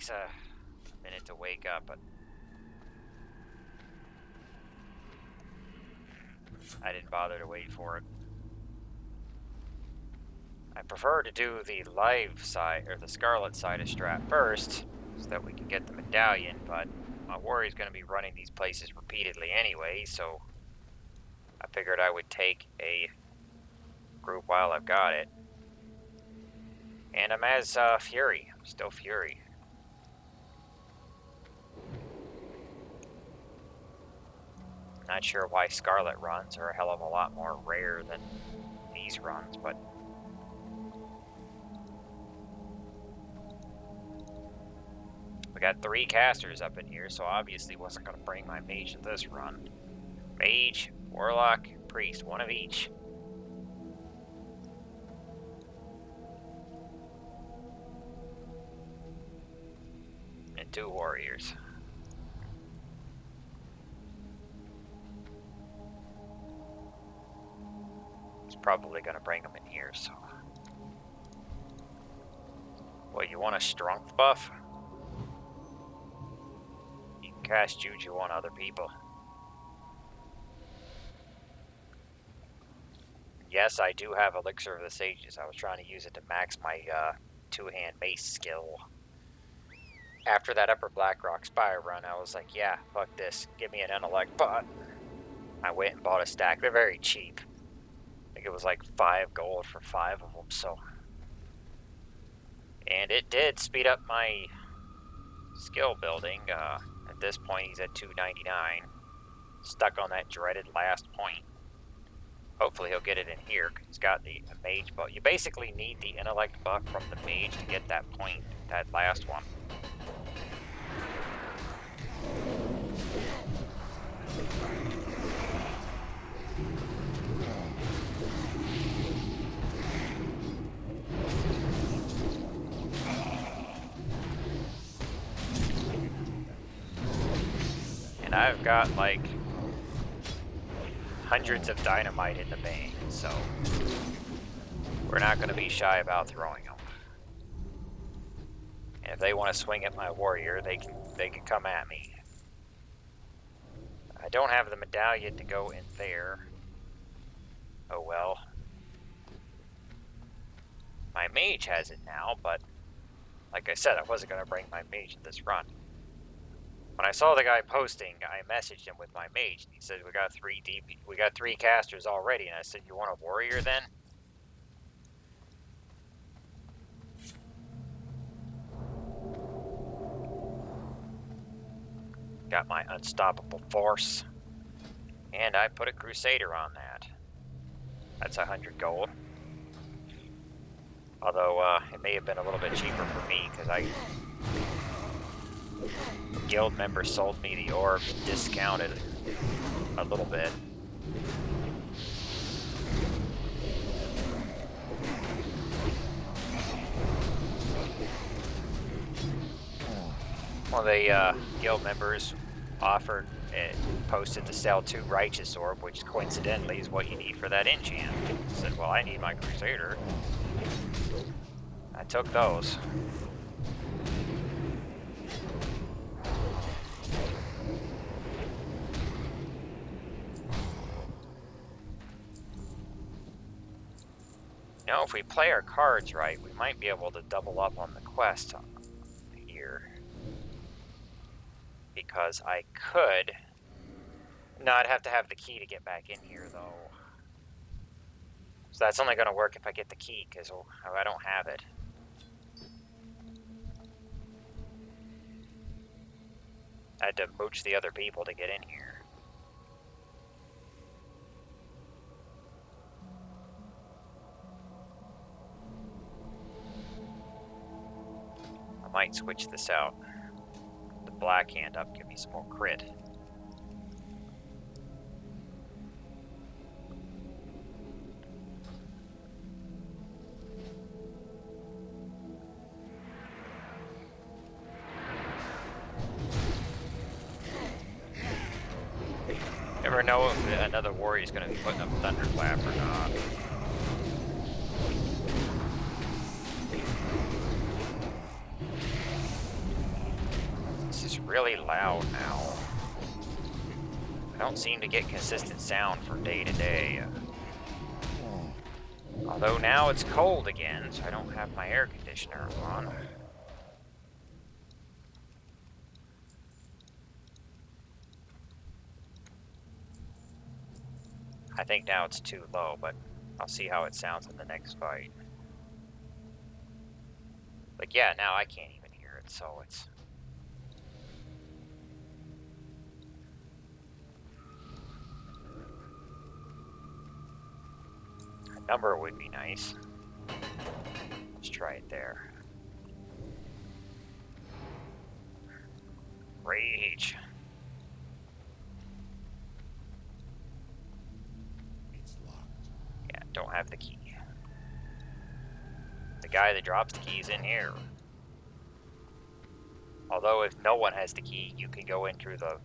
takes a minute to wake up, but I didn't bother to wait for it. I prefer to do the live side, or the Scarlet side of Strat first, so that we can get the medallion, but my warrior's going to be running these places repeatedly anyway, so I figured I would take a group while I've got it. And I'm as Fury. I'm still Fury. Not sure why Scarlet runs are a hell of a lot more rare than these runs, but we got 3 casters up in here, so obviously wasn't going to bring my mage to this run. Mage, warlock, priest, one of each. And 2 warriors. It's probably going to bring them in here, so. What, you want a strength buff? You can cast Juju on other people. Yes, I do have Elixir of the Sages. I was trying to use it to max my 2-hand mace skill. After that Upper Blackrock Spire run, I was like, yeah, fuck this. Give me an intellect bot. I went and bought a stack. They're very cheap. I think it was like 5 gold for 5 of them, so. And it did speed up my skill building. At this point, he's at 299. Stuck on that dreaded last point. Hopefully he'll get it in here, because he's got the mage buff. You basically need the intellect buff from the mage to get that point, that last one. And I've got like hundreds of dynamite in the bank, so we're not going to be shy about throwing them. And if they want to swing at my warrior, they can come at me. I don't have the medallion to go in there. Oh well. My mage has it now, but like I said, I wasn't going to bring my mage in this run. When I saw the guy posting, I messaged him with my mage. He said, we got 3 casters already. And I said, you want a warrior then? Got my unstoppable force. And I put a crusader on that. That's 100 gold. Although, it may have been a little bit cheaper for me, because guild member sold me the orb discounted a little bit. One of the guild members offered posted to sell 2 righteous orb, which coincidentally is what you need for that enchant. I said, well, I need my crusader. I took those. You know, if we play our cards right, we might be able to double up on the quest here. Because I could... No, I'd have to have the key to get back in here, though. So that's only going to work if I get the key, because I don't have it. I had to mooch the other people to get in here. I might switch this out. The black hand up, give me some more crit. Never know if another warrior is going to be putting up Thunderclap or not. really loud now. I don't seem to get consistent sound from day to day. Although now it's cold again, so I don't have my air conditioner on. I think now it's too low, but I'll see how it sounds in the next fight. Like, yeah, now I can't even hear it, so it's... A number would be nice. Let's try it there. Rage. Yeah, don't have the key. The guy that drops the key is in here. Although if no one has the key, you can go in through the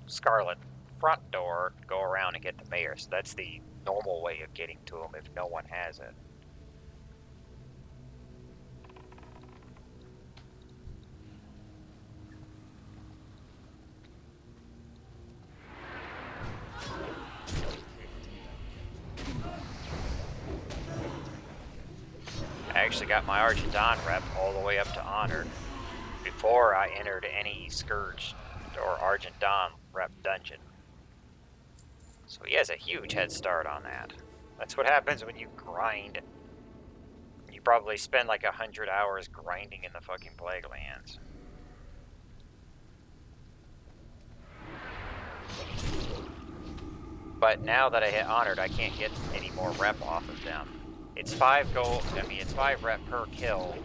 Scarlet front door, go around and get the mayor. So that's the normal way of getting to him if no one has it. I actually got my Argentine rep all the way up to Honored before I entered any Scourge or Argentine rep dungeon. So he has a huge head start on that. That's what happens when you grind. You probably spend like 100 hours grinding in the fucking Plague Lands. But now that I hit Honored, I can't get any more rep off of them. It's 5 gold, it's 5 rep per kill,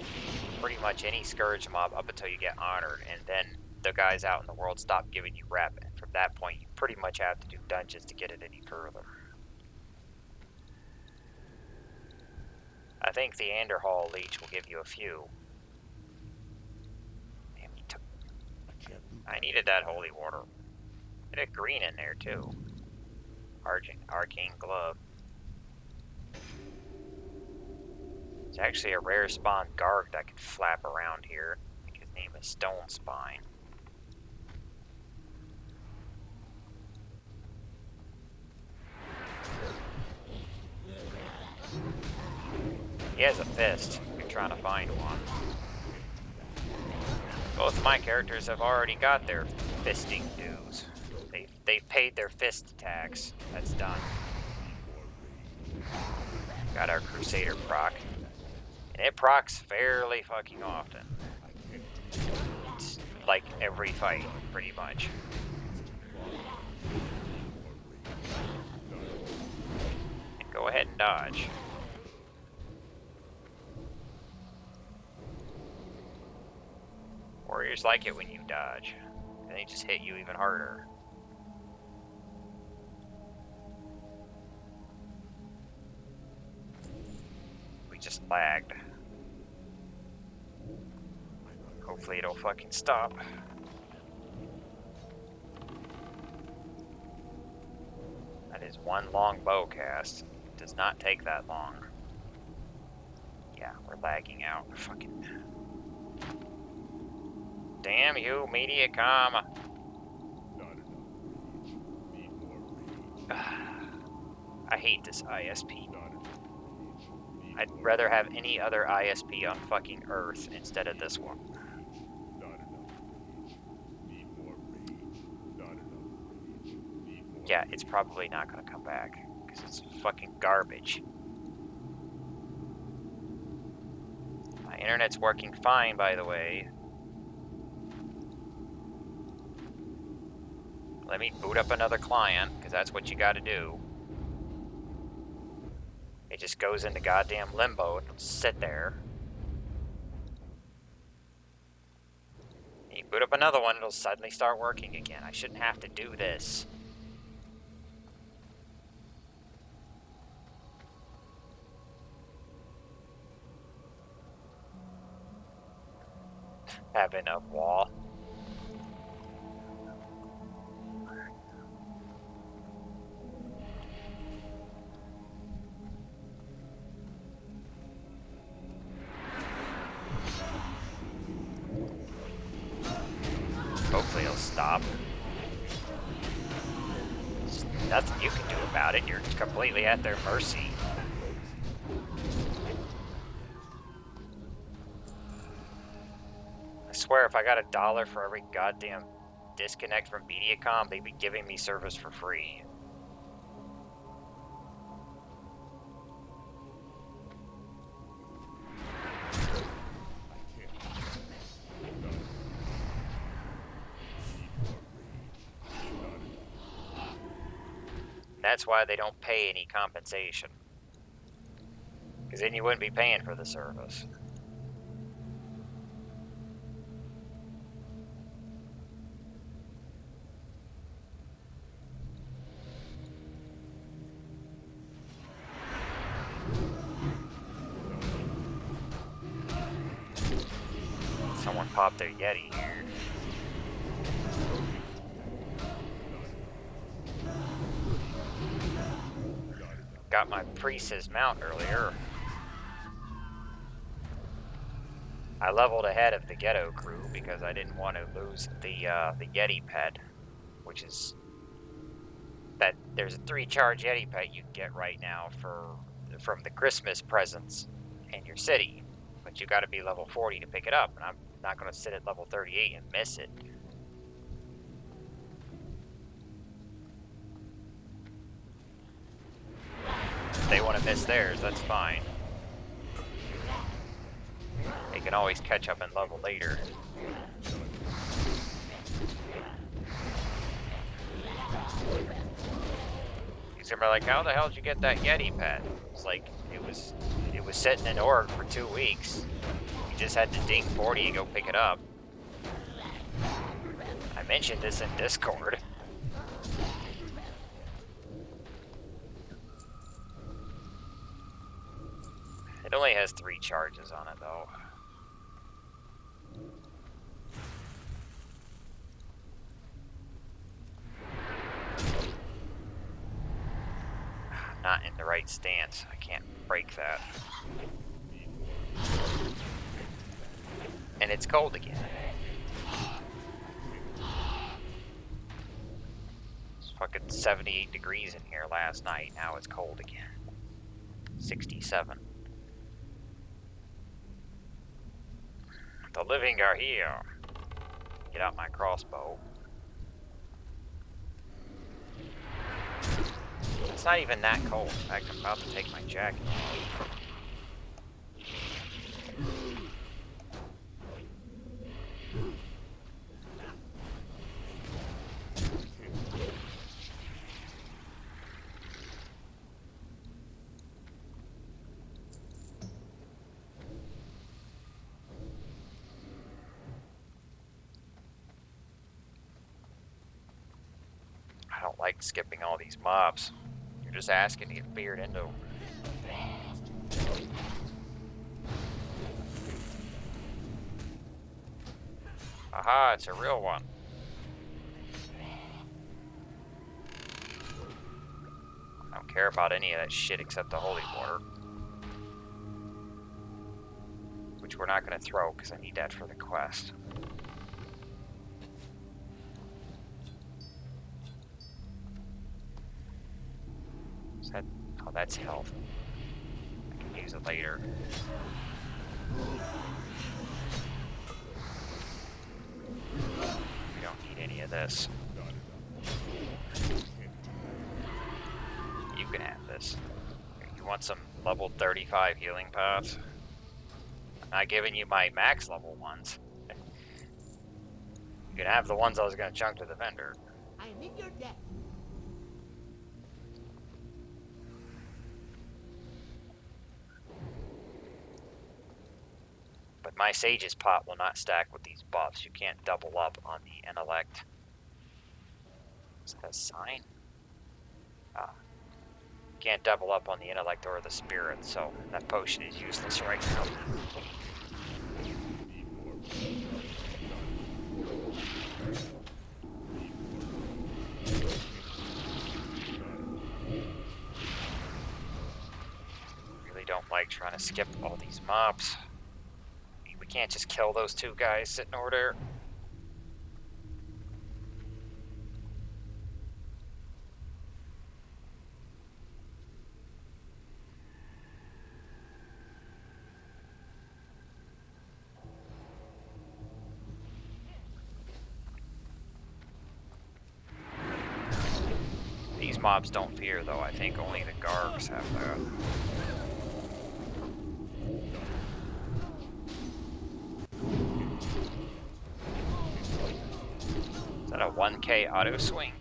pretty much any Scourge mob up until you get Honored, and then the guys out in the world stop giving you rep, and from that point you pretty much have to do dungeons to get it any further. I think the Anderhall Leech will give you a few. Damn, he took... I needed that holy water. Get a green in there too. Arcane Glove. It's actually a rare spawn Garg that can flap around here. I think his name is Stone Spine. He has a fist. You're trying to find one. Both of my characters have already got their fisting dues. They've paid their fist attacks. That's done. Got our Crusader proc. And it procs fairly fucking often. It's like every fight, pretty much. And go ahead and dodge. Warriors like it when you dodge. And they just hit you even harder. We just lagged. Hopefully it'll fucking stop. That is one long bow cast. It does not take that long. Yeah, we're lagging out. Fucking... Damn you, Mediacom! I hate this ISP. I'd rather have any other ISP on fucking Earth instead of this one. Yeah, it's probably not gonna come back, because it's fucking garbage. My internet's working fine, by the way. Let me boot up another client, because that's what you gotta do. It just goes into goddamn limbo and it'll sit there. And you boot up another one, it'll suddenly start working again. I shouldn't have to do this. Have enough wall. will stop. There's nothing you can do about it. You're completely at their mercy. I swear, if I got $1 for every goddamn disconnect from Mediacom, they'd be giving me service for free. That's why they don't pay any compensation. Because then you wouldn't be paying for the service. Someone popped their Yeti here. Got my priest's mount earlier. I leveled ahead of the ghetto crew because I didn't want to lose the Yeti pet, which is that there's a 3-charge Yeti pet you can get right now from the Christmas presents in your city, but you got to be level 40 to pick it up, and I'm not going to sit at level 38 and miss it. If they want to miss theirs, that's fine. They can always catch up and level later. Because they're like, how the hell did you get that Yeti pet? It's like, it was sitting in org for 2 weeks. You just had to ding 40 and go pick it up. I mentioned this in Discord. It only has 3 charges on it, though. I'm not in the right stance. I can't break that. And it's cold again. It's fucking 78 degrees in here last night. Now it's cold again. 67. The living are here. Get out my crossbow. It's not even that cold. In fact, I'm about to take my jacket off. I don't like skipping all these mobs. You're just asking to get veered into. Aha, it's a real one. I don't care about any of that shit except the holy water. Which we're not going to throw because I need that for the quest. Is that... Oh, that's health. I can use it later. We don't need any of this. You can have this. You want some level 35 healing paths? I'm not giving you my max level ones. You can have the ones I was going to chunk to the vendor. I am in your debt. But my Sage's pot will not stack with these buffs. You can't double up on the intellect. Is that a sign? Ah. You can't double up on the intellect or the spirit, so that potion is useless right now. Really don't like trying to skip all these mobs. We can't just kill those 2 guys sitting over there. mobs don't fear, though. I think only the Gargs have that. Is that a 1K auto swing?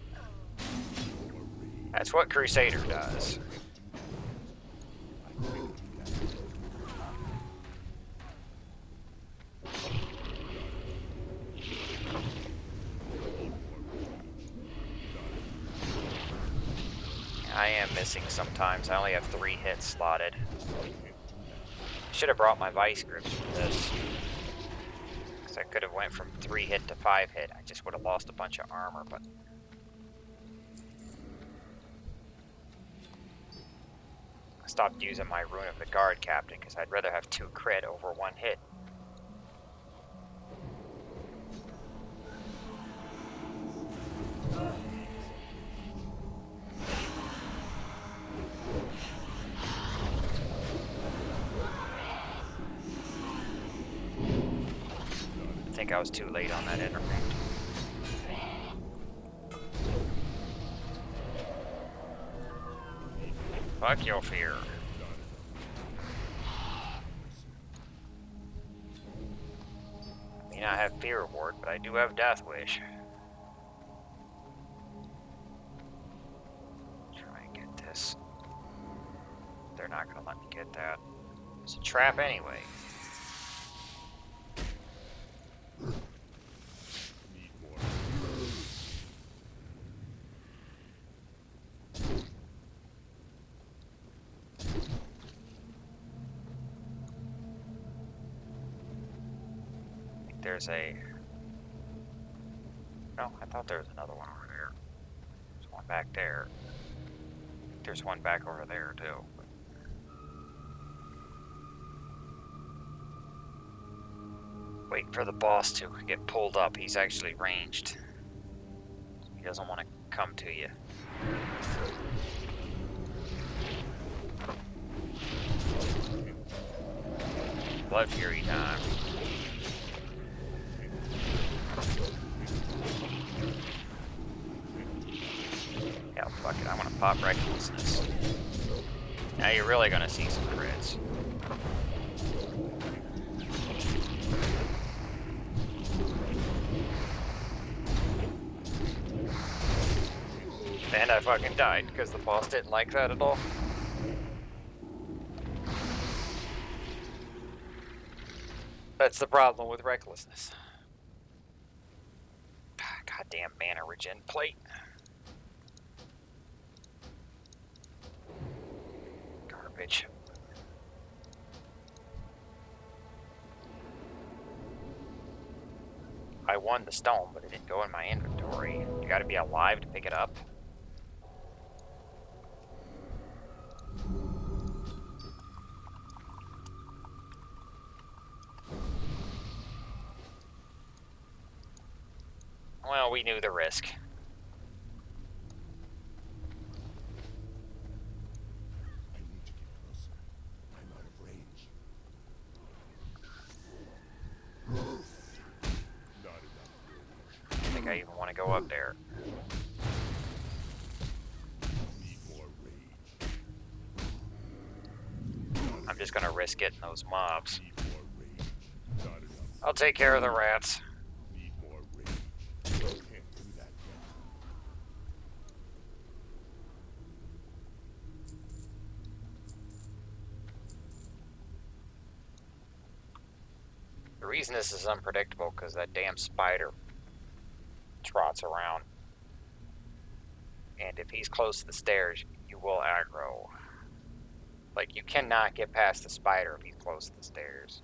That's what Crusader does. I am missing sometimes. I only have 3 hits slotted. Should have brought my vice grips for this. Because I could have went from 3 hit to 5 hit. I just would have lost a bunch of armor, but... I stopped using my Rune of the Guard Captain because I'd rather have 2 crit over 1 hit. I think I was too late on that interrupt. Fuck your fear. I may not have fear ward, but I do have death wish. Try and get this. They're not gonna let me get that. It's a trap anyway. There's a... No, I thought there was another one over there. There's one back there. There's one back over there, too. Wait for the boss to get pulled up. He's actually ranged. He doesn't want to come to you. Blood Fury time. Yeah, fuck it, I want to pop Recklessness. Now you're really gonna see some crits. And I fucking died because the boss didn't like that at all. That's the problem with Recklessness. Goddamn mana regen plate. Garbage. I won the stone, but it didn't go in my inventory. You gotta be alive to pick it up. Well, we knew the risk. I need to get closer. I'm out of range. Not enough. I think I even want to go up there. Need more rage. I'm just gonna risk getting those mobs. Need more rage. Not enough. I'll take care of the rats. Need more rage. Can't do that yet. The reason this is unpredictable because that damn spider trots around. And if he's close to the stairs, you will aggro. Like, you cannot get past the spider if he's close to the stairs.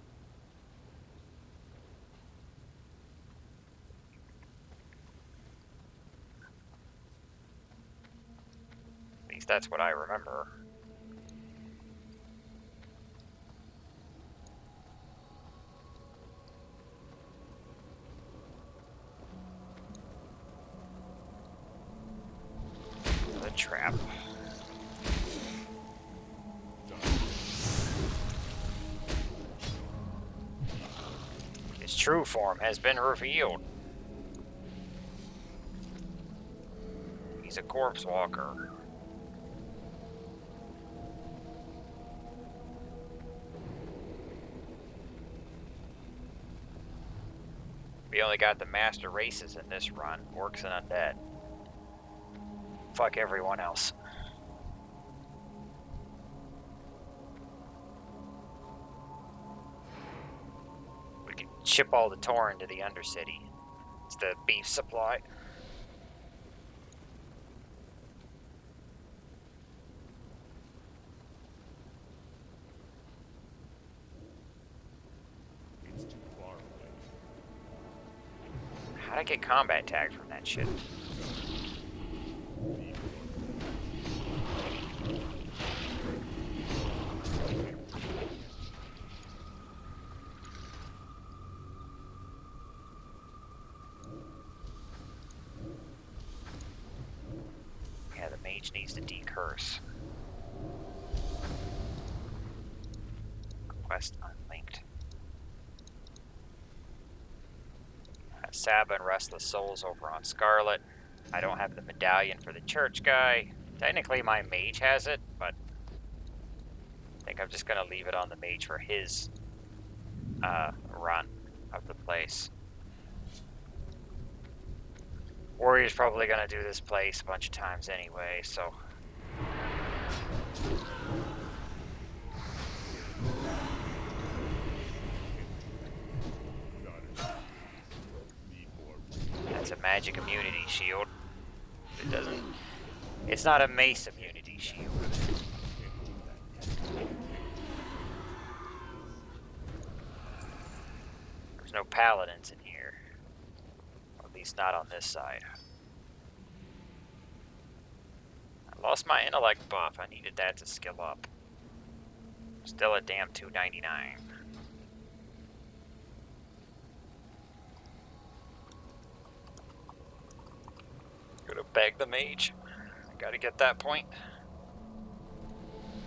At least that's what I remember. The trap. His true form has been revealed. He's a corpse walker. We only got the master races in this run, orcs and undead. Fuck everyone else. We could ship all the Tauren to the Undercity. It's the beef supply. It's too far away. How'd I get combat tagged from that shit? Yeah, the mage needs to decurse. Quest unlinked. Saba and Restless Souls over on Scarlet. I don't have the medallion for the church guy. Technically my mage has it, but I think I'm just gonna leave it on the mage for his run of the place. Warrior's probably gonna do this place a bunch of times anyway, so that's a magic immunity shield. It doesn't. It's not a mace immunity shield. There's no paladins in here. Or at least not on this side. I lost my intellect buff. I needed that to skill up. Still at damn 299. Gonna beg the mage. I gotta get that point.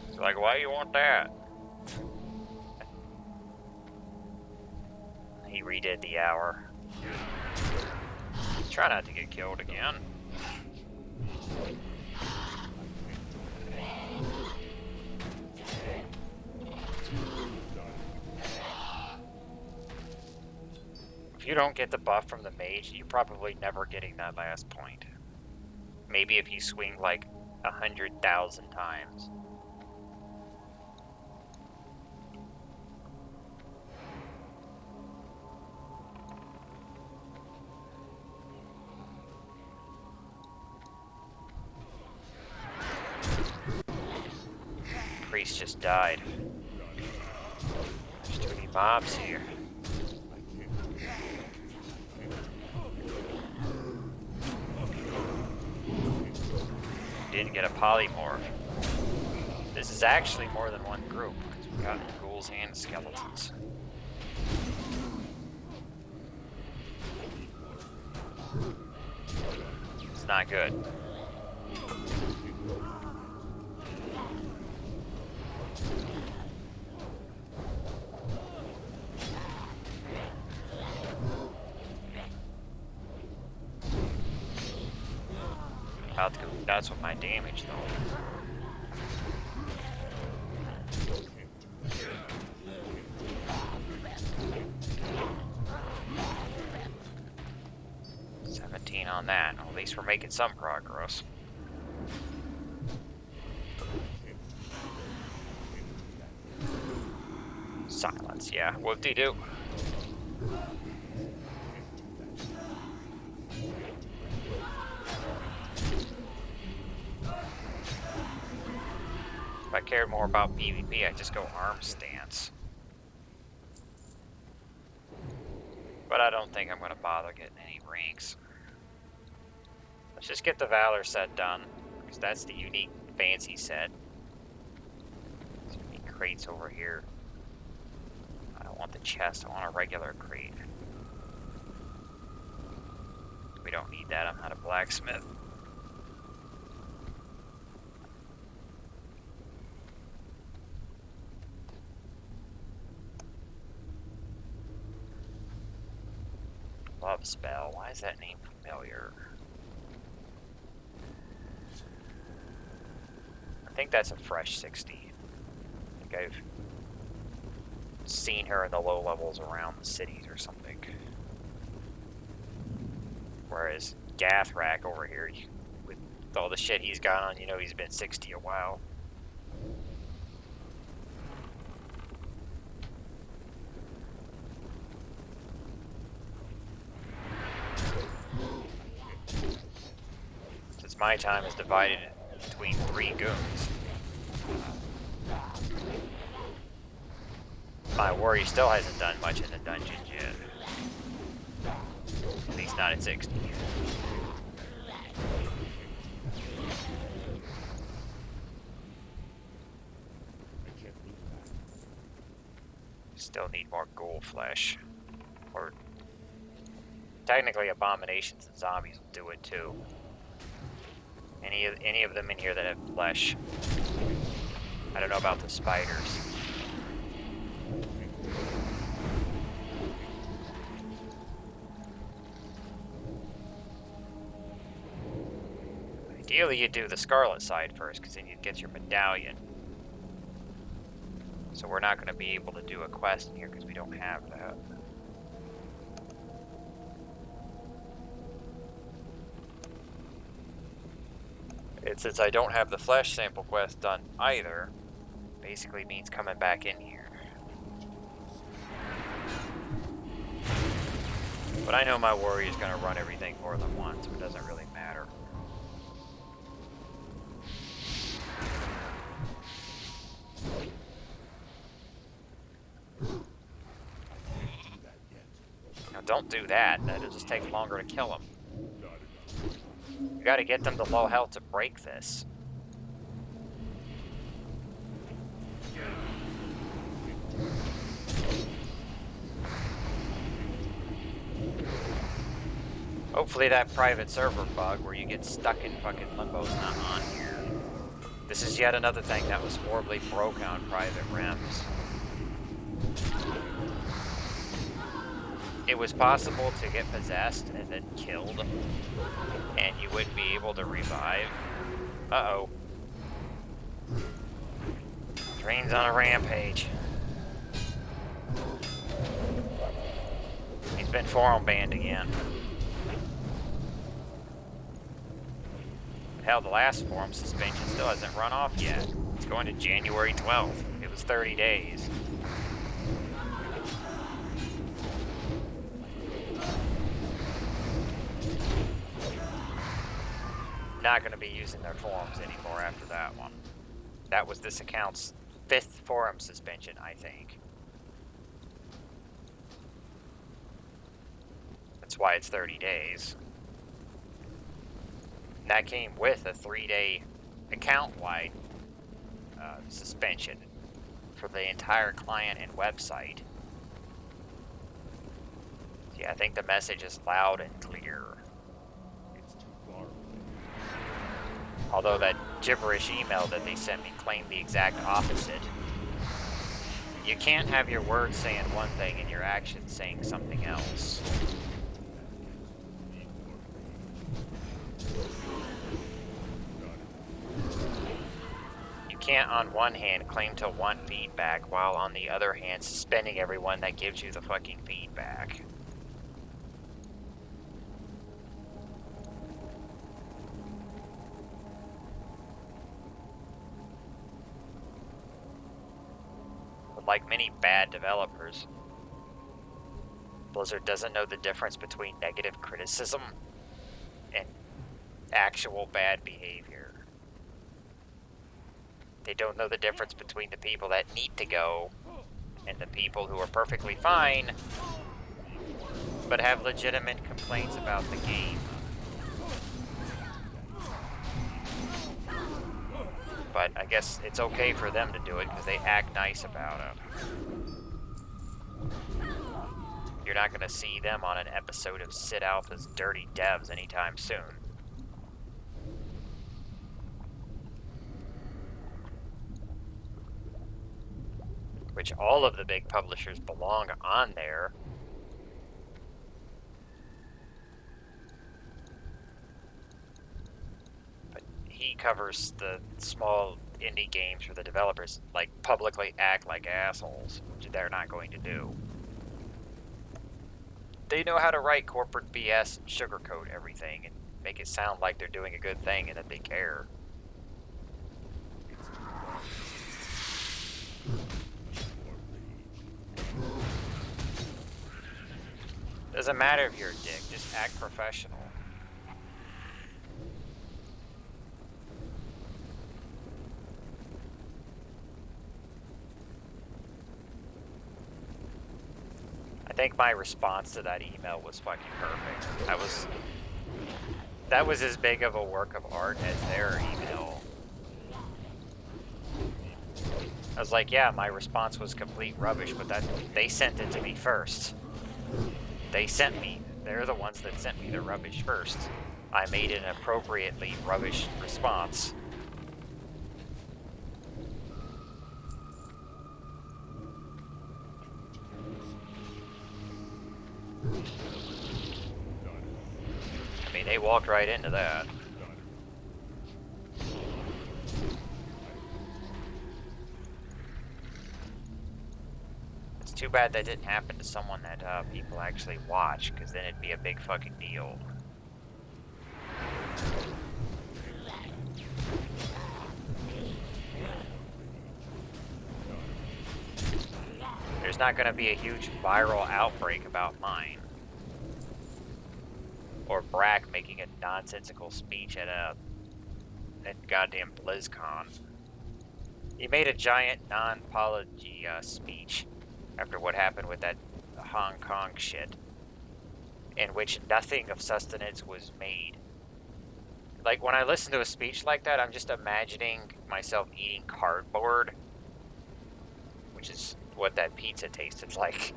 He's like, why you want that? He redid the hour. Try not to get killed again. If you don't get the buff from the mage, you're probably never getting that last point. Maybe if you swing like 100,000 times. Priest just died. There's too many mobs here. Didn't get a polymorph. This is actually more than one group because we've got ghouls and skeletons. It's not good. About to go nuts with my damage though. On that. Well, at least we're making some progress. Silence, yeah. Whoop-de-doo. If I cared more about PvP, I'd just go arm stance. But I don't think I'm going to bother getting any ranks. Let's just get the Valor set done, because that's the unique fancy set. There's gonna be crates over here. I don't want the chest, I want a regular crate. We don't need that, I'm not a blacksmith. Love spell, why is that name familiar? I think that's a fresh 60. I think I've seen her in the low levels around the cities or something. Whereas Gathrak over here, with all the shit he's got on, you know he's been 60 a while. Since my time is divided between 3 goons, my warrior still hasn't done much in the dungeons yet. At least not at 60. Still need more ghoul flesh. Or technically abominations and zombies will do it too. Any of them in here that have flesh. I don't know about the spiders. Ideally you do the Scarlet side first, because then you'd get your medallion. So we're not going to be able to do a quest in here because we don't have that. And since I don't have the flesh sample quest done either, basically means coming back in here. But I know my warrior's going to run everything more than once, so it doesn't really matter. Now don't do that, that'll just take longer to kill them. You gotta get them to low health to break this. Hopefully that private server bug where you get stuck in fucking limbo is not on here. This is yet another thing that was horribly broken on private realms. It was possible to get possessed and then killed, and you wouldn't be able to revive. Uh-oh. Drain's on a rampage. He's been forum banned again. Hell, the last forum suspension still hasn't run off yet. It's going to January 12th. It was 30 days. Not going to be using their forums anymore after that one. That was this account's 5th forum suspension, I think. That's why it's 30 days. And that came with a 3-day account-wide suspension for the entire client and website. Yeah, I think the message is loud and clear. Although that gibberish email that they sent me claimed the exact opposite. You can't have your words saying one thing and your actions saying something else. You can't on one hand claim to want feedback while on the other hand suspending everyone that gives you the fucking feedback. Like many bad developers, Blizzard doesn't know the difference between negative criticism and actual bad behavior. They don't know the difference between the people that need to go and the people who are perfectly fine but have legitimate complaints about the game. But I guess it's okay for them to do it because they act nice about it. You're not going to see them on an episode of Sid Alpha's Dirty Devs anytime soon. Which all of the big publishers belong on there. He covers the small indie games for the developers, like publicly act like assholes, which they're not going to do. They know how to write corporate BS and sugarcoat everything and make it sound like they're doing a good thing and that they care. Doesn't matter if you're a dick, just act professional. I think my response to that email was fucking perfect. That was as big of a work of art as their email. I was like, yeah, my response was complete rubbish, but they sent it to me first. They're the ones that sent me the rubbish first. I made an appropriately rubbish response. I mean, they walked right into that. It's too bad that didn't happen to someone that people actually watch, because then it'd be a big fucking deal. There's not going to be a huge viral outbreak about mine. Or Brack making a nonsensical speech at goddamn BlizzCon. He made a giant non-apology speech after what happened with that Hong Kong shit, in which nothing of sustenance was made. Like, when I listen to a speech like that, I'm just imagining myself eating cardboard, which is what that pizza tasted like.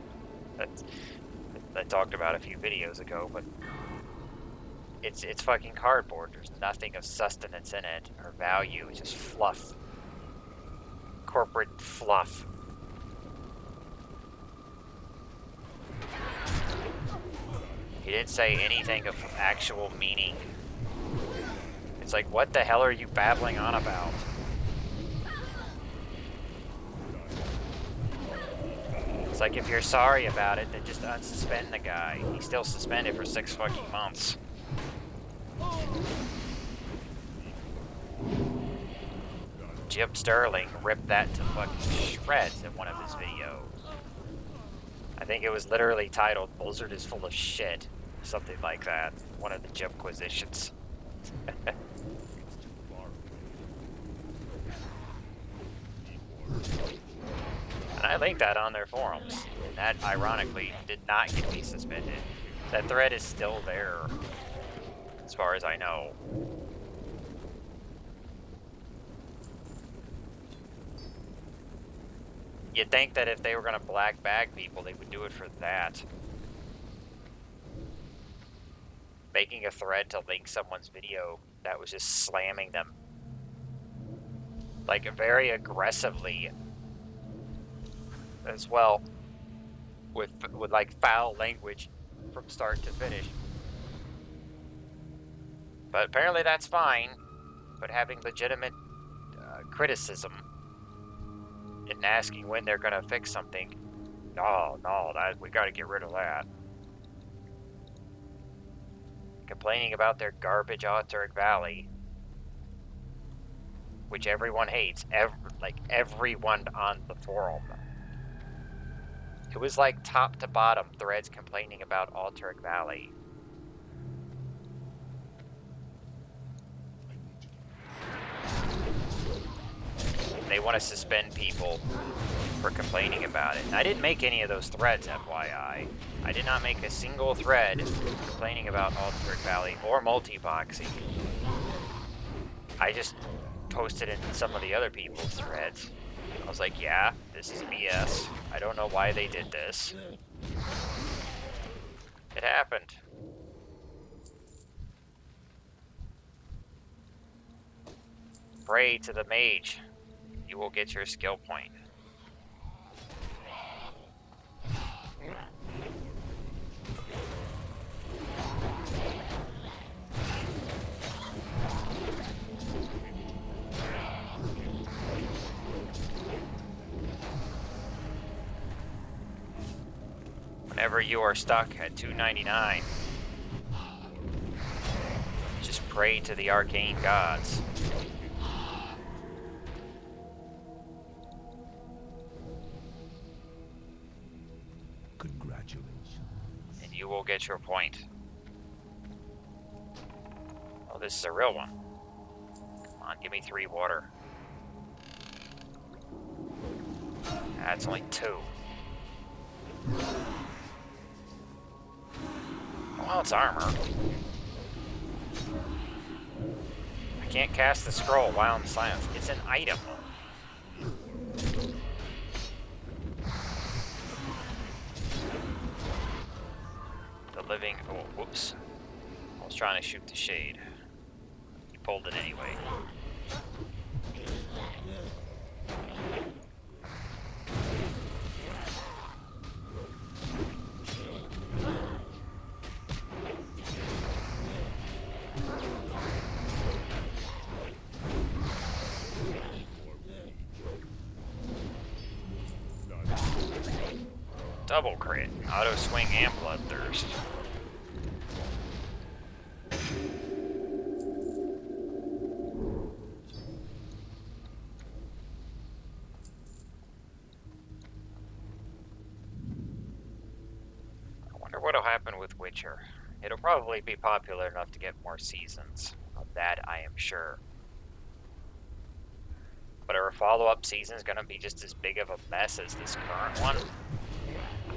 I talked about a few videos ago, but it's fucking cardboard. There's nothing of sustenance in it or value. It's just fluff. Corporate fluff. He didn't say anything of actual meaning. It's like, what the hell are you babbling on about? It's like, if you're sorry about it, then just unsuspend the guy. He's still suspended for 6 fucking months. Jim Sterling ripped that to fucking shreds in one of his videos. I think it was literally titled "Blizzard is full of shit," something like that. One of the Jimquisitions. And I linked that on their forums. And that, ironically, did not get me suspended. That thread is still there, as far as I know. You'd think that if they were going to black bag people, they would do it for that. Making a thread to link someone's video that was just slamming them. Like, very aggressively as well. With like, foul language from start to finish. But apparently that's fine. But having legitimate criticism and asking when they're gonna fix something, no, we gotta get rid of that. Complaining about their garbage Auteric Valley, which everyone hates, everyone on the forum. It was like top to bottom threads complaining about Auteric Valley. They want to suspend people for complaining about it. And I didn't make any of those threads, FYI. I did not make a single thread complaining about Auteric Valley or multiboxing. I just posted in some of the other people's threads. I was like, yeah, this is BS. I don't know why they did this. It happened. Pray to the mage. You will get your skill point. Whenever you are stuck at 299, just pray to the arcane gods. Congratulations. And you will get your point. Oh, this is a real one. Come on, give me 3 water. That's only 2. Well, it's armor. I can't cast the scroll while I'm silenced. It's an item. The living... Oh, whoops. I was trying to shoot the shade. He pulled it anyway. Double crit, auto swing, and bloodthirst. I wonder what'll happen with Witcher. It'll probably be popular enough to get more seasons. Of that, I am sure. But are follow-up seasons gonna be just as big of a mess as this current one?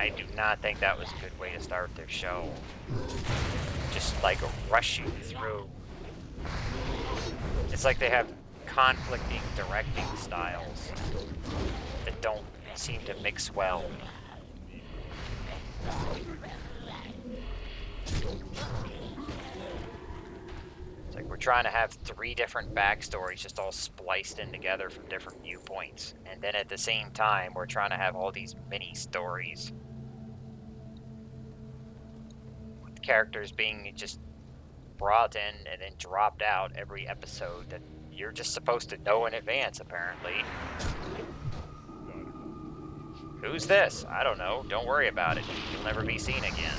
I do not think that was a good way to start their show. Just like rushing through. It's like they have conflicting directing styles that don't seem to mix well. It's like we're trying to have 3 different backstories just all spliced in together from different viewpoints. And then at the same time, we're trying to have all these mini stories. With characters being just brought in and then dropped out every episode that you're just supposed to know in advance, apparently. Who's this? I don't know. Don't worry about it. You'll never be seen again.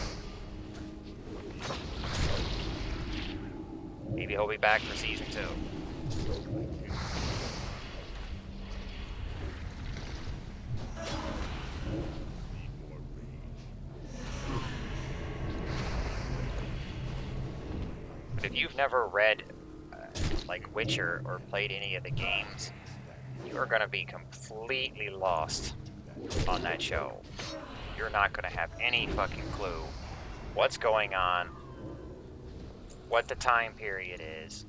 Maybe he'll be back for season 2. But if you've never read like Witcher or played any of the games, you are going to be completely lost on that show. You're not going to have any fucking clue what's going on, what the time period is,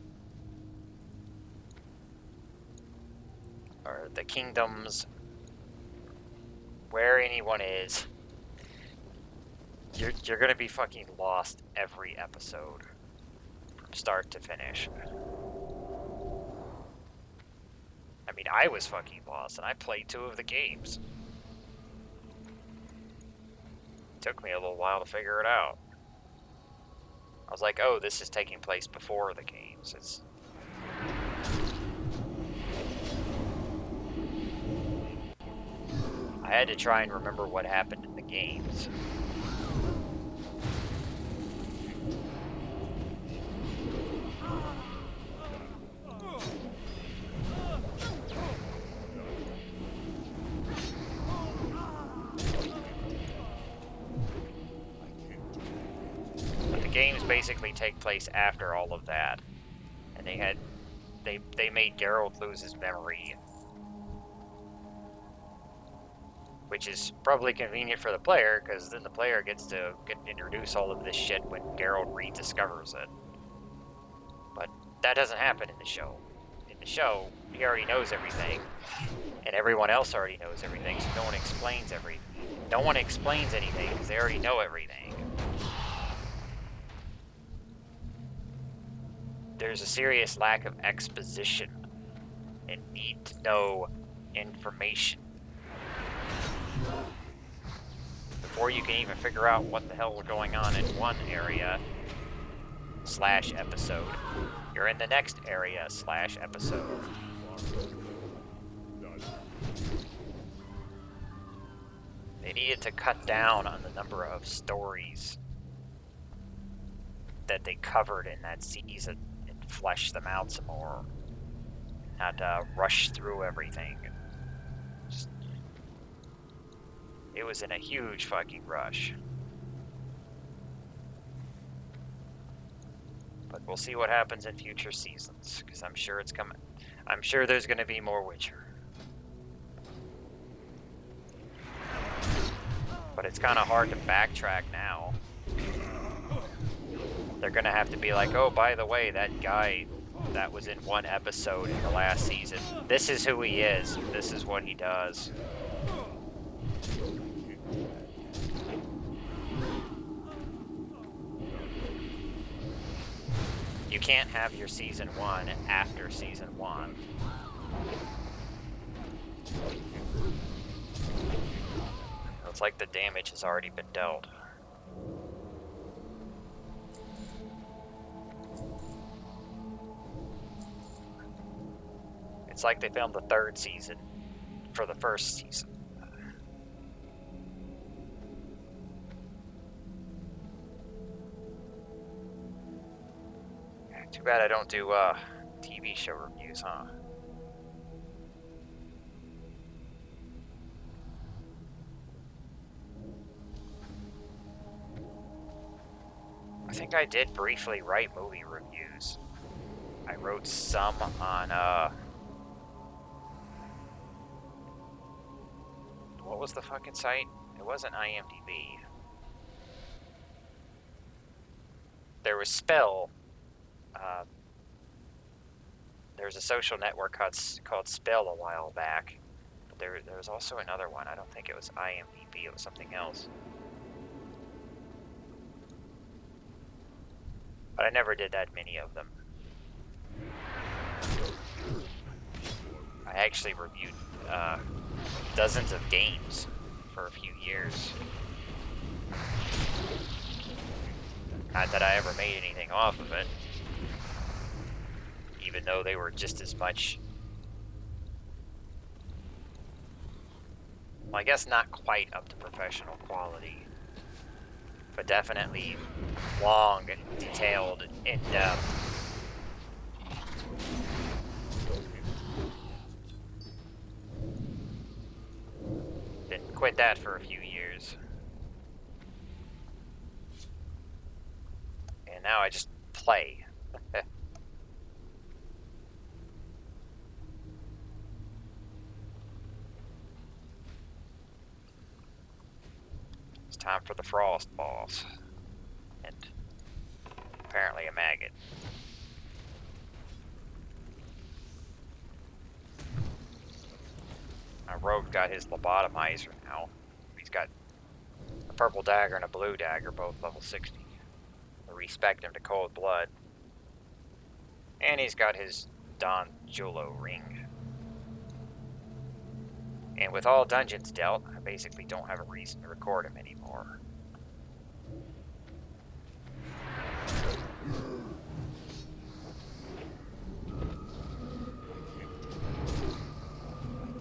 or the kingdoms, where anyone is. You're going to be fucking lost every episode. Start to finish. I mean, I was fucking lost, and I played 2 of the games. It took me a little while to figure it out. I was like, oh, this is taking place before the games. I had to try and remember what happened in the games. Games basically take place after all of that, and they made Geralt lose his memory, which is probably convenient for the player, because then the player gets to introduce all of this shit when Geralt rediscovers it. But that doesn't happen in the show. In the show, he already knows everything, and everyone else already knows everything, so no one explains anything because they already know everything. There's a serious lack of exposition and need to know information before you can even figure out what the hell was going on in one area / episode. You're in the next area / episode. They needed to cut down on the number of stories that they covered in that season and flesh them out some more. Not rush through everything. It was in a huge fucking rush. But we'll see what happens in future seasons, because I'm sure it's coming. I'm sure there's going to be more Witcher. But it's kind of hard to backtrack now. They're going to have to be like, oh, by the way, that guy that was in one episode in the last season, this is who he is. This is what he does. You can't have your season 1 after season 1. It's like the damage has already been dealt. It's like they filmed the 3rd season for the 1st season. Too bad I don't do TV show reviews, huh? I think I did briefly write movie reviews. I wrote some on, what was the fucking site? It wasn't IMDb. There was Spill. There was a social network called Spill a while back. But there was also another one. I don't think it was IMDb. It was something else. But I never did that many of them. I actually reviewed dozens of games for a few years. Not that I ever made anything off of it. Even though they were just as much... Well, I guess not quite up to professional quality. But definitely long, detailed, in-depth. Then quit that for a few years. And now I just play. It's time for the frost boss. And apparently a maggot. Our rogue got his lobotomizer now. He's got a purple dagger and a blue dagger, both level 60. I respect him to cold blood. And he's got his Don Julo ring. And with all dungeons dealt, I basically don't have a reason to record him anymore.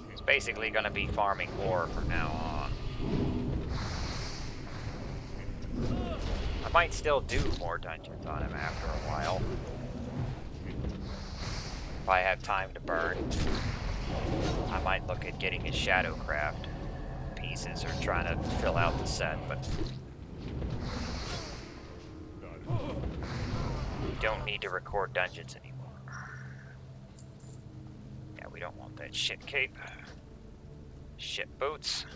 He's basically going to be farming ore from now on. I might still do more dungeons on him after a while. If I have time to burn. I might look at getting his Shadowcraft pieces or trying to fill out the set, but we don't need to record dungeons anymore. Yeah, we don't want that shit cape. Shit boots.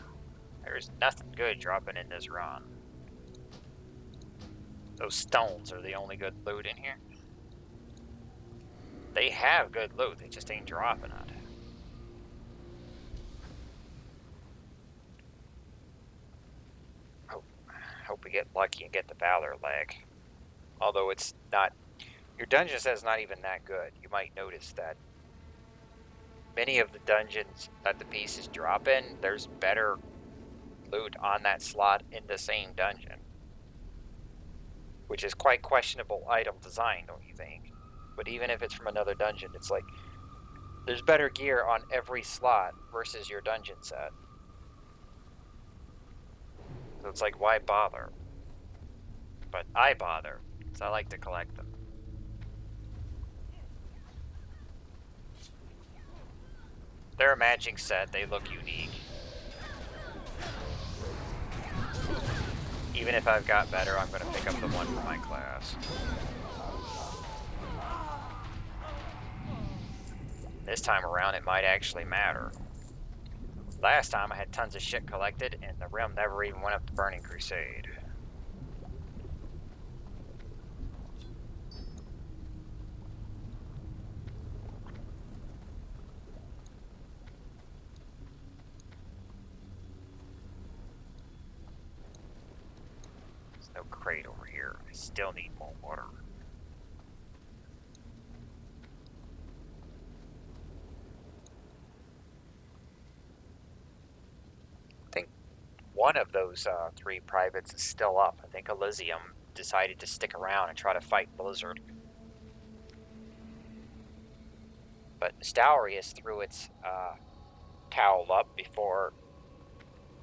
There's nothing good dropping in this run. Those stones are the only good loot in here. They have good loot, they just ain't dropping it. Hope we get lucky and get the Valor leg. Although it's not... Your dungeon set's not even that good. You might notice that many of the dungeons that the pieces drop in, there's better loot on that slot in the same dungeon. Which is quite questionable item design, don't you think? But even if it's from another dungeon, it's like... There's better gear on every slot versus your dungeon set. So it's like, why bother? But I bother, because I like to collect them. They're a matching set, they look unique. Even if I've got better, I'm going to pick up the one for my class. This time around, it might actually matter. Last time I had tons of shit collected, and the realm never even went up to Burning Crusade. There's no crate over here. I still need more water. I think one of those 3 privates is still up. I think Elysium decided to stick around and try to fight Blizzard. But Stowrius threw its towel up before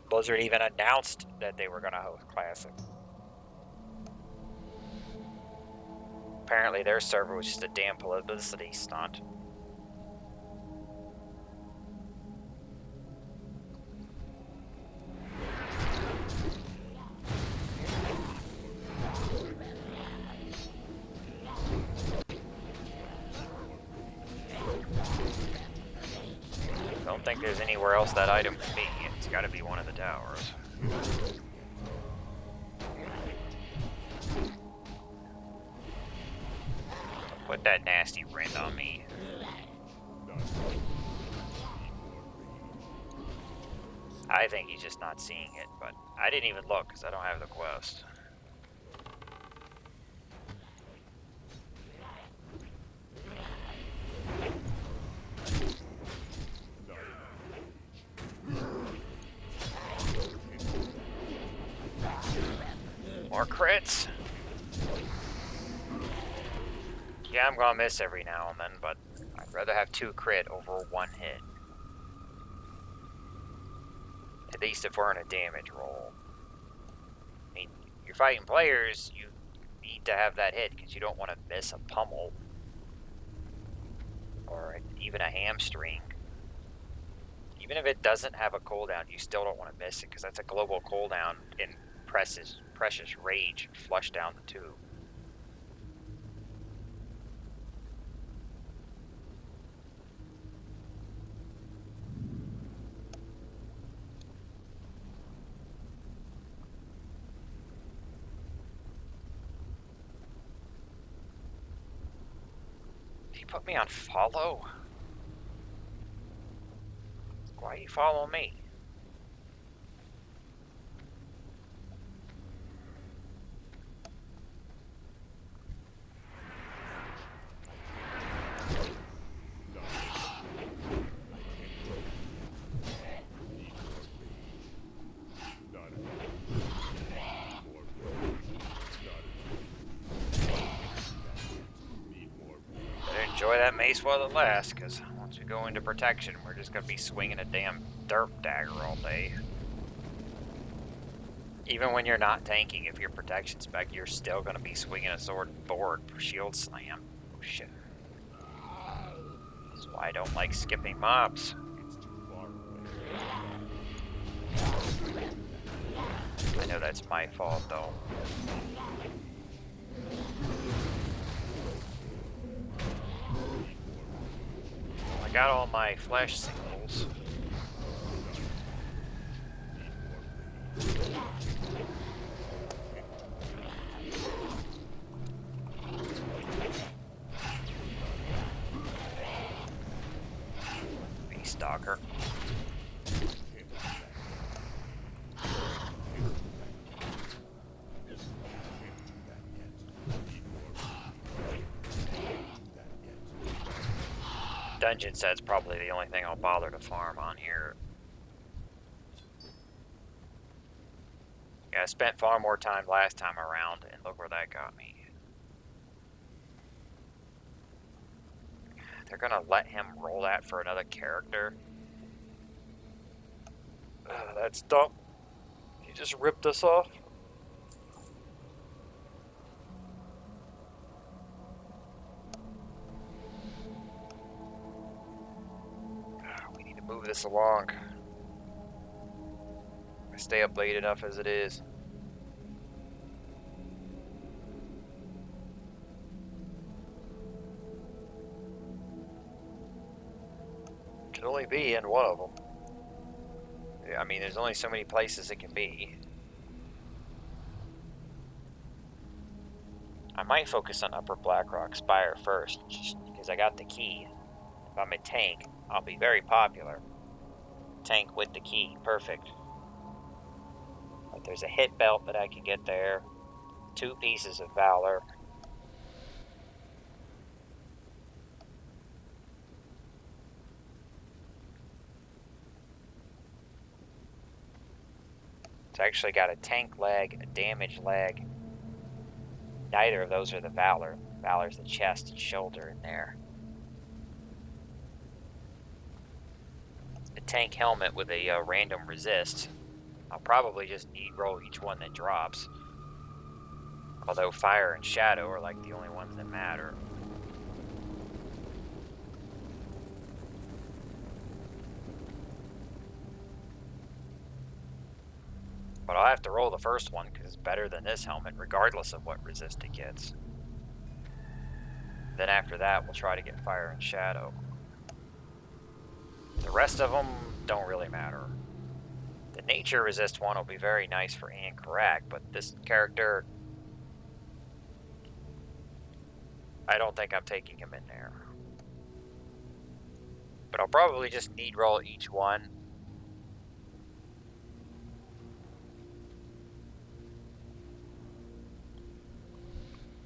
Blizzard even announced that they were going to host Classic. Apparently their server was just a damn publicity stunt. Don't think there's anywhere else that item can be. It's got to be one of the towers. Put that nasty rend on me. I think he's just not seeing it, but I didn't even look because I don't have the quest. More crits. Yeah, I'm gonna miss every now and then, but I'd rather have 2 crit over 1 hit. At least if we're in a damage roll. I mean, you're fighting players, you need to have that hit because you don't want to miss a pummel. Or even a hamstring. Even if it doesn't have a cooldown, you still don't want to miss it because that's a global cooldown in Precious Rage flush down the tube. He put me on follow? Why you follow me? Enjoy that mace while it lasts, because once we go into protection, we're just going to be swinging a damn derp dagger all day. Even when you're not tanking, if you're protection spec, you're still going to be swinging a sword forward for shield slam. Oh shit. That's why I don't like skipping mobs. I know that's my fault though. I got all my flash signals. Beast Stalker. Dungeon set's probably the only thing I'll bother to farm on here. Yeah, I spent far more time last time around, and look where that got me. They're gonna let him roll that for another character? That's dumb. You just ripped us off? We need to move this along. I stay up late enough as it is. Can only be in one of them. Yeah, I mean, there's only so many places it can be. I might focus on Upper Blackrock Spire first, just because I got the key. If I'm a tank, I'll be very popular. Tank with the key, perfect. But there's a hit belt that I can get there. 2 pieces of valor. It's actually got a tank leg, a damage leg. Neither of those are the valor. Valor's the chest and shoulder in there. A tank helmet with a random resist. I'll probably just need roll each one that drops. Although fire and shadow are like the only ones that matter. But I'll have to roll the first one because it's better than this helmet regardless of what resist it gets. Then after that we'll try to get fire and shadow. The rest of them don't really matter. The nature resist one will be very nice for incorrect, but this character, I don't think I'm taking him in there. But I'll probably just need roll each one.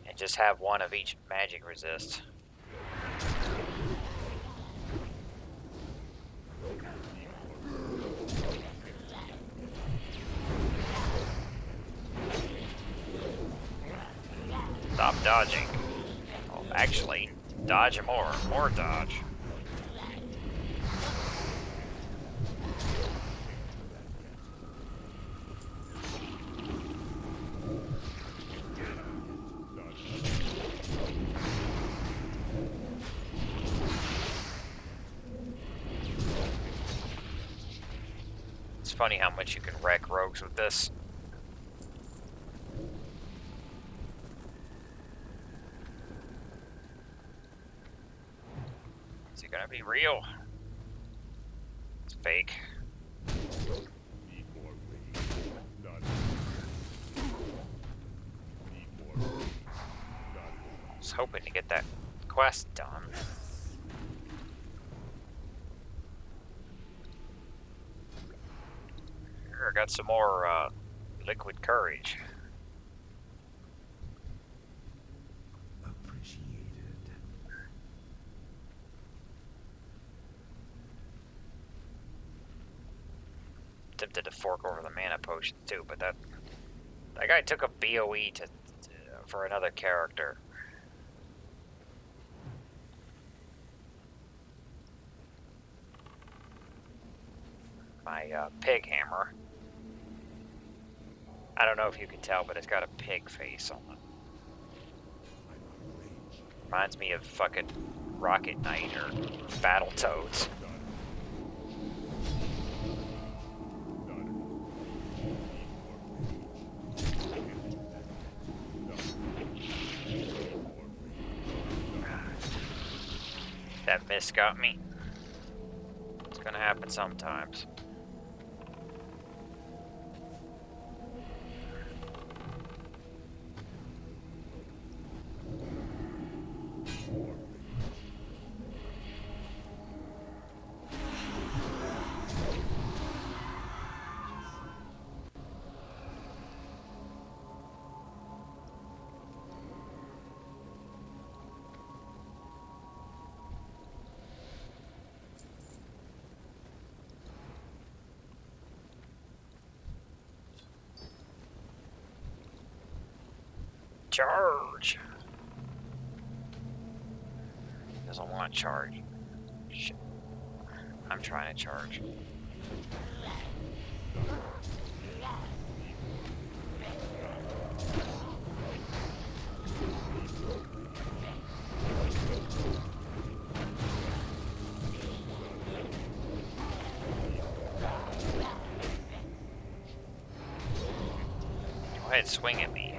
And just have one of each magic resist. Stop dodging. Oh, actually, dodge more. More dodge. It's funny how much you can wreck rogues with this. Is it gonna be real? It's fake. I was hoping to get that quest done. Here, I got some more liquid courage. Appreciated. Tempted to fork over the mana potion too, but that guy took a BOE for another character. My pig hammer. I don't know if you can tell, but it's got a pig face on it. Reminds me of fucking Rocket Knight or Battletoads. That miss got me. It's gonna happen sometimes. Charge! Doesn't want to charge. Shit. I'm trying to charge. that swing at me.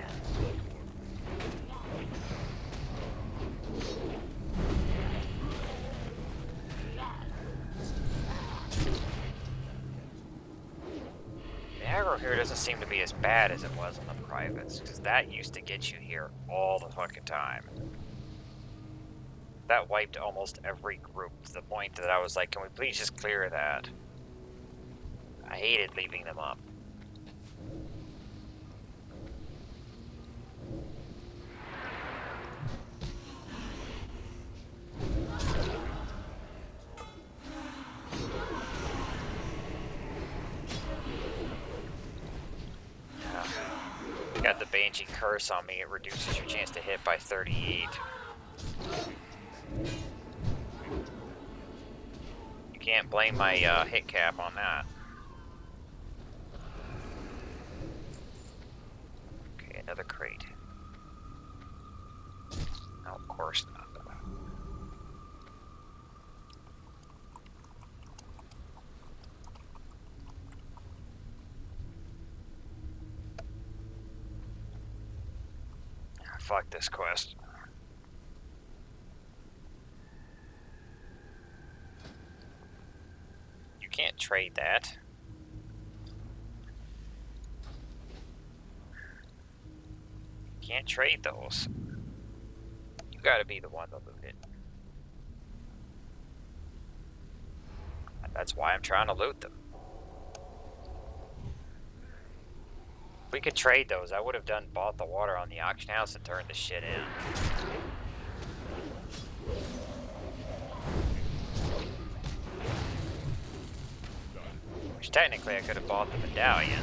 The aggro here doesn't seem to be as bad as it was on the privates, because that used to get you here all the fucking time. That wiped almost every group to the point that I was like, can we please just clear that? I hated leaving them up. Got the Banshee Curse on me, it reduces your chance to hit by 38. You can't blame my hit cap on that. Okay, another crate. No, of course not. Fuck this quest. You can't trade that. You can't trade those. You gotta be the one to loot it. That's why I'm trying to loot them. If we could trade those, I would have bought the water on the auction house and turned the shit in. Which technically I could have bought the medallion.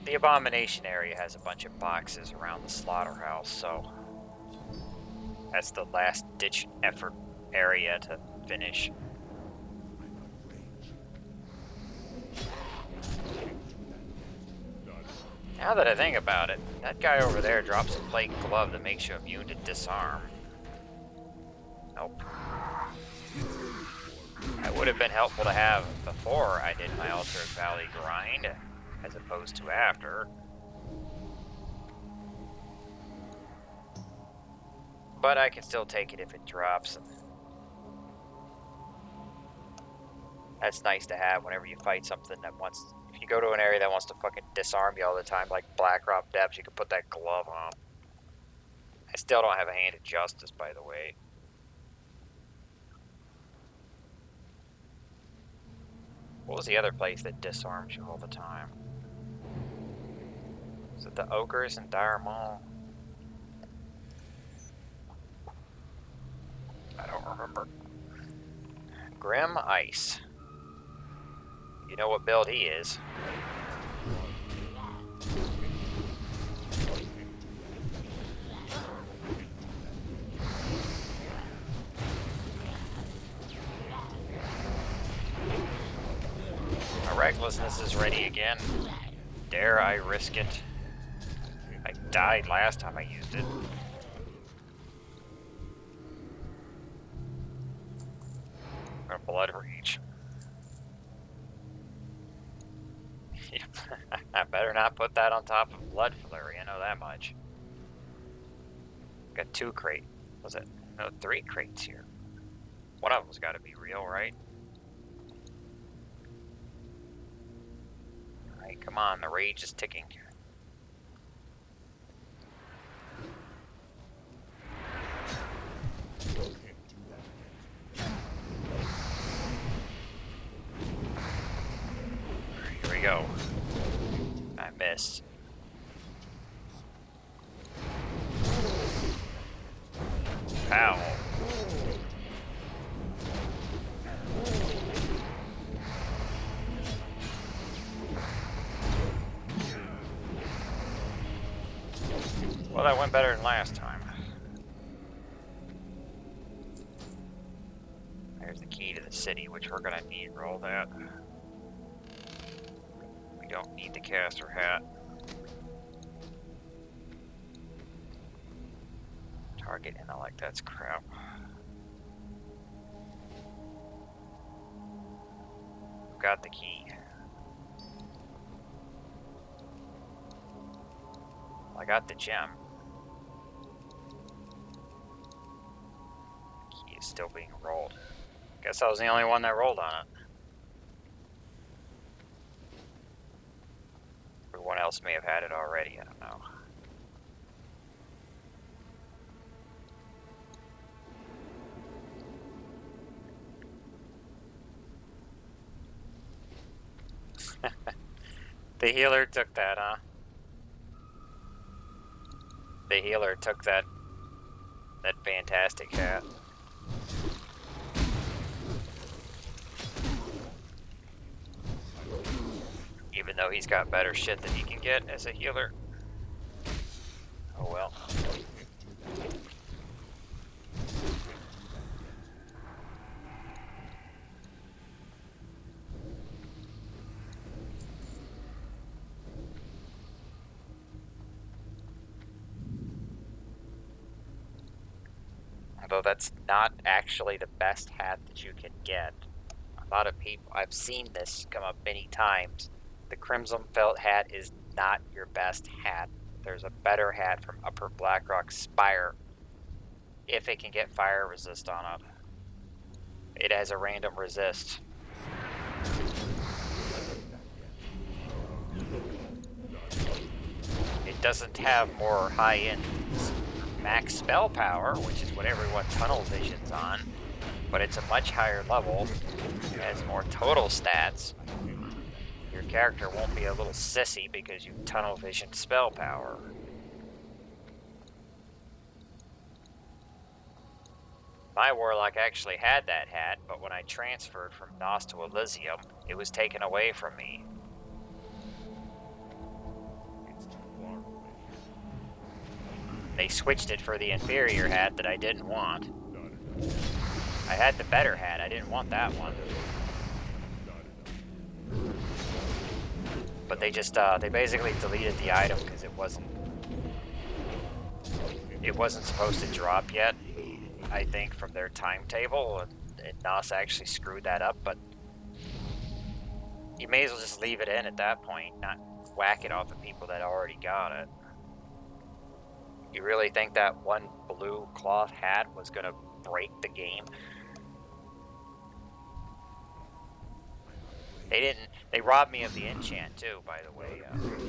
The abomination area has a bunch of boxes around the slaughterhouse, so that's the last ditch effort area to finish. Now that I think about it, that guy over there drops a plate glove that makes you immune to disarm. Nope. That would have been helpful to have before I did my Altered Valley grind, as opposed to after. But I can still take it if it drops. That's nice to have whenever you fight something that wants... If you go to an area that wants to fucking disarm you all the time, like Blackrock Depths, you can put that glove on. I still don't have a Hand of Justice, by the way. What was the other place that disarms you all the time? Is it the Ogres in Dire Maul? I don't remember. Grim Ice. You know what build he is. My recklessness is ready again. Dare I risk it? I died last time I used it. A blood rage. I better not put that on top of blood flurry, I know that much. Got 2 crates. Was it? No, 3 crates here. One of them's got to be real, right? Alright, come on, the rage is ticking. Here we go. I missed. Ow. Well, that went better than last time. city, which we're gonna need roll that. We don't need the caster hat. Target intellect, that's crap. Got the key. I got the gem. Key is still being rolled. Guess I was the only one that rolled on it. Everyone else may have had it already, I don't know. The healer took that, huh? The healer took that fantastic hat. Even though he's got better shit than he can get as a healer. Oh well. Although that's not actually the best hat that you can get. A lot of people, I've seen this come up many times. The Crimson Felt hat is not your best hat. There's a better hat from Upper Blackrock Spire if it can get fire resist on it. It has a random resist. It doesn't have more high-end max spell power, which is what everyone tunnel visions on, but it's a much higher level. It has more total stats. Your character won't be a little sissy because you tunnel vision spell power. My warlock actually had that hat, but when I transferred from Nos to Elysium, it was taken away from me. It's too far away. They switched it for the inferior hat that I didn't want. Not enough. I had the better hat, I didn't want that one. Not enough. But they just, they basically deleted the item because it wasn't supposed to drop yet, I think, from their timetable, and Nos actually screwed that up, but you may as well just leave it in at that point, not whack it off of people that already got it. You really think that one blue cloth hat was gonna break the game? They didn't. They robbed me of the enchant too, by the way.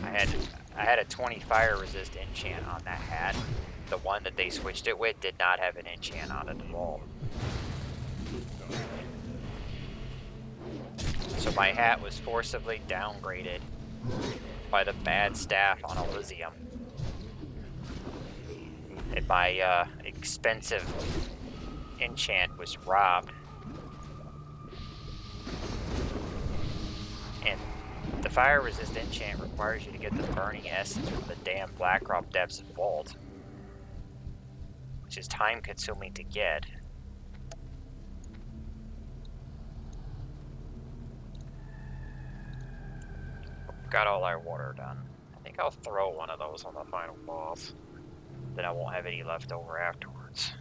I had a 20 fire resist enchant on that hat. The one that they switched it with did not have an enchant on it at all. So my hat was forcibly downgraded by the bad staff on Elysium. And my expensive enchant was robbed. And the fire resist enchant requires you to get the burning essence from the damn Blackrock Depths and Vault, which is time consuming to get. Got all our water done. I think I'll throw one of those on the final boss. Then I won't have any left over afterwards.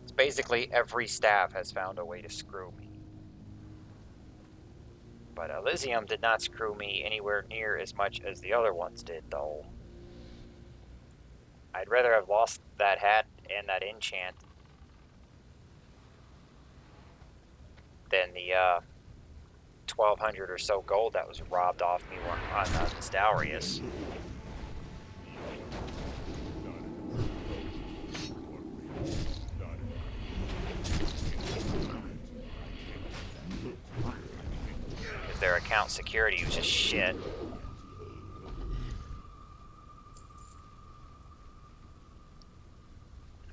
It's basically every staff has found a way to screw me. But Elysium did not screw me anywhere near as much as the other ones did, though. I'd rather have lost that hat and that enchant than the 1,200 or so gold that was robbed off me on Stowrius. Because their account security was just shit.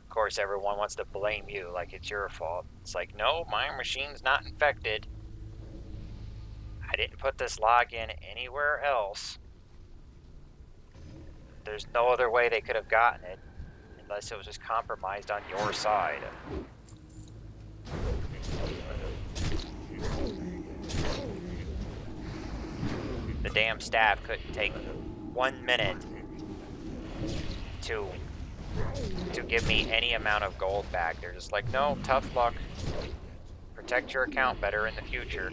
Of course, everyone wants to blame you like it's your fault. It's like, no, my machine's not infected. I didn't put this login anywhere else. there's no other way they could have gotten it unless it was just compromised on your side. The damn staff couldn't take 1 minute to give me any amount of gold back. They're just like, no, tough luck. Protect your account better in the future.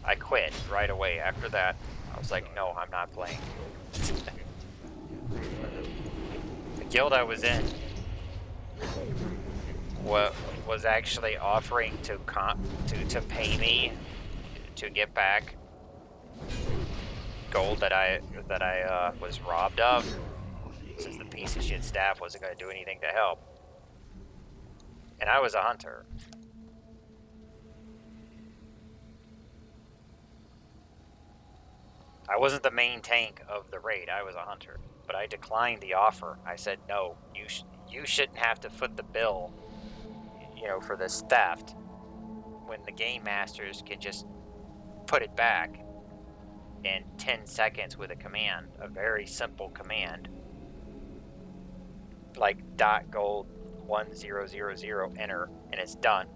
I quit right away after that. I was like, no, I'm not playing. The guild I was in was actually offering to pay me to get back gold that I was robbed of, since the piece of shit staff wasn't going to do anything to help. And I was a hunter. I wasn't the main tank of the raid, I was a hunter. But I declined the offer. I said, no, you shouldn't have to foot the bill, you know, for this theft, when the game masters can just put it back in 10 seconds with a command, a very simple command. Like .gold 1000 enter, and it's done.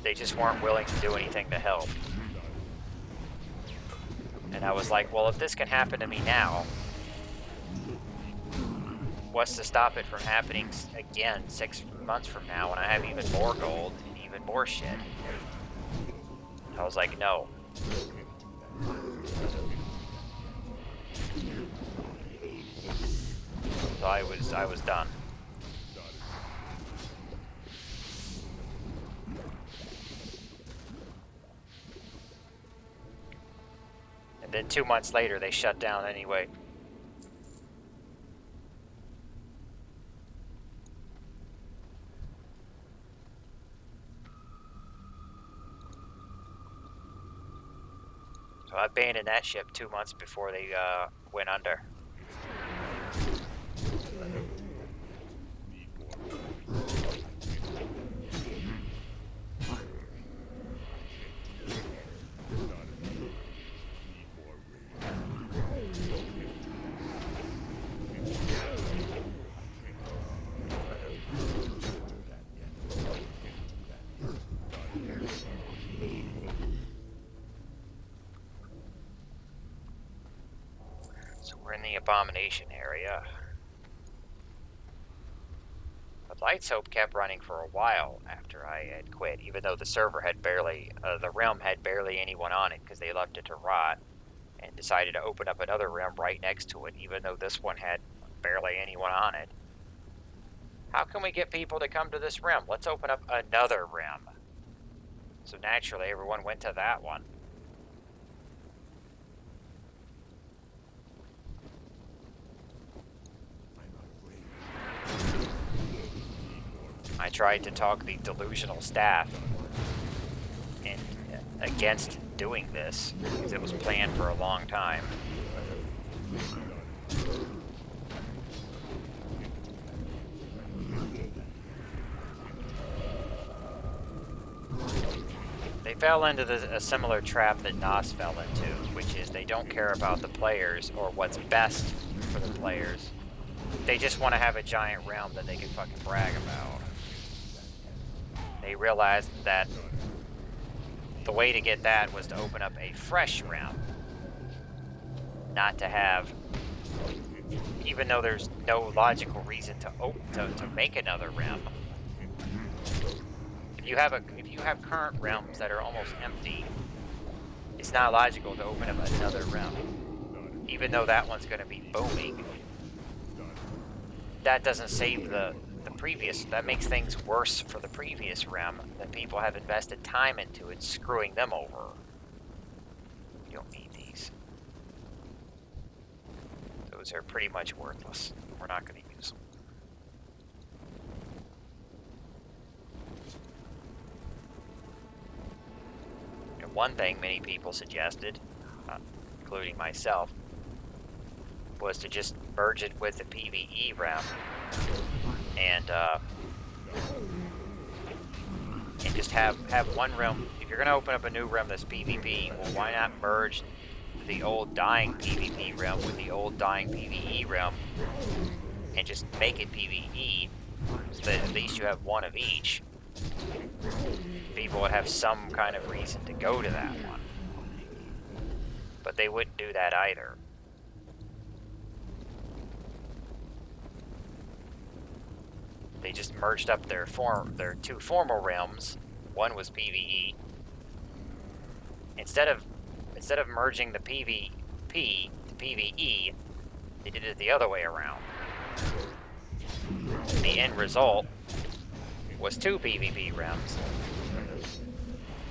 They just weren't willing to do anything to help. And I was like, well, if this can happen to me now, what's to stop it from happening again 6 months from now when I have even more gold and even more shit? I was like, no. So I was done. And then 2 months later, they shut down anyway. So I abandoned that ship 2 months before they went under. We're in the abomination area. But Light Soap kept running for a while after I had quit, even though the server had barely, the realm had barely anyone on it because they left it to rot and decided to open up another realm right next to it, even though this one had barely anyone on it. How can we get people to come to this realm? Let's open up another realm. So naturally, everyone went to that one. I tried to talk the delusional staff and against doing this because it was planned for a long time. They fell into a similar trap that Nos fell into, which is they don't care about the players or what's best for the players. They just want to have a giant realm that they can fucking brag about. They realized that the way to get that was to open up a fresh realm. Not to have, even though there's no logical reason to make another realm. If you have current realms that are almost empty, it's not logical to open up another realm. Even though that one's going to be booming, that doesn't save the previous. That makes things worse for the previous realm that people have invested time into and screwing them over. You don't need these. Those are pretty much worthless. We're not going to use them. And one thing many people suggested, including myself, was to just merge it with the PvE realm and just have one realm. If you're gonna open up a new realm that's PvP, well, why not merge the old dying PvP realm with the old dying PvE realm and just make it PvE, so that at least you have one of each. People would have some kind of reason to go to that one. But they wouldn't do that either. They just merged up their two former realms. One was PvE. Instead of merging the PvP to PvE, they did it the other way around. The end result was two PvP realms.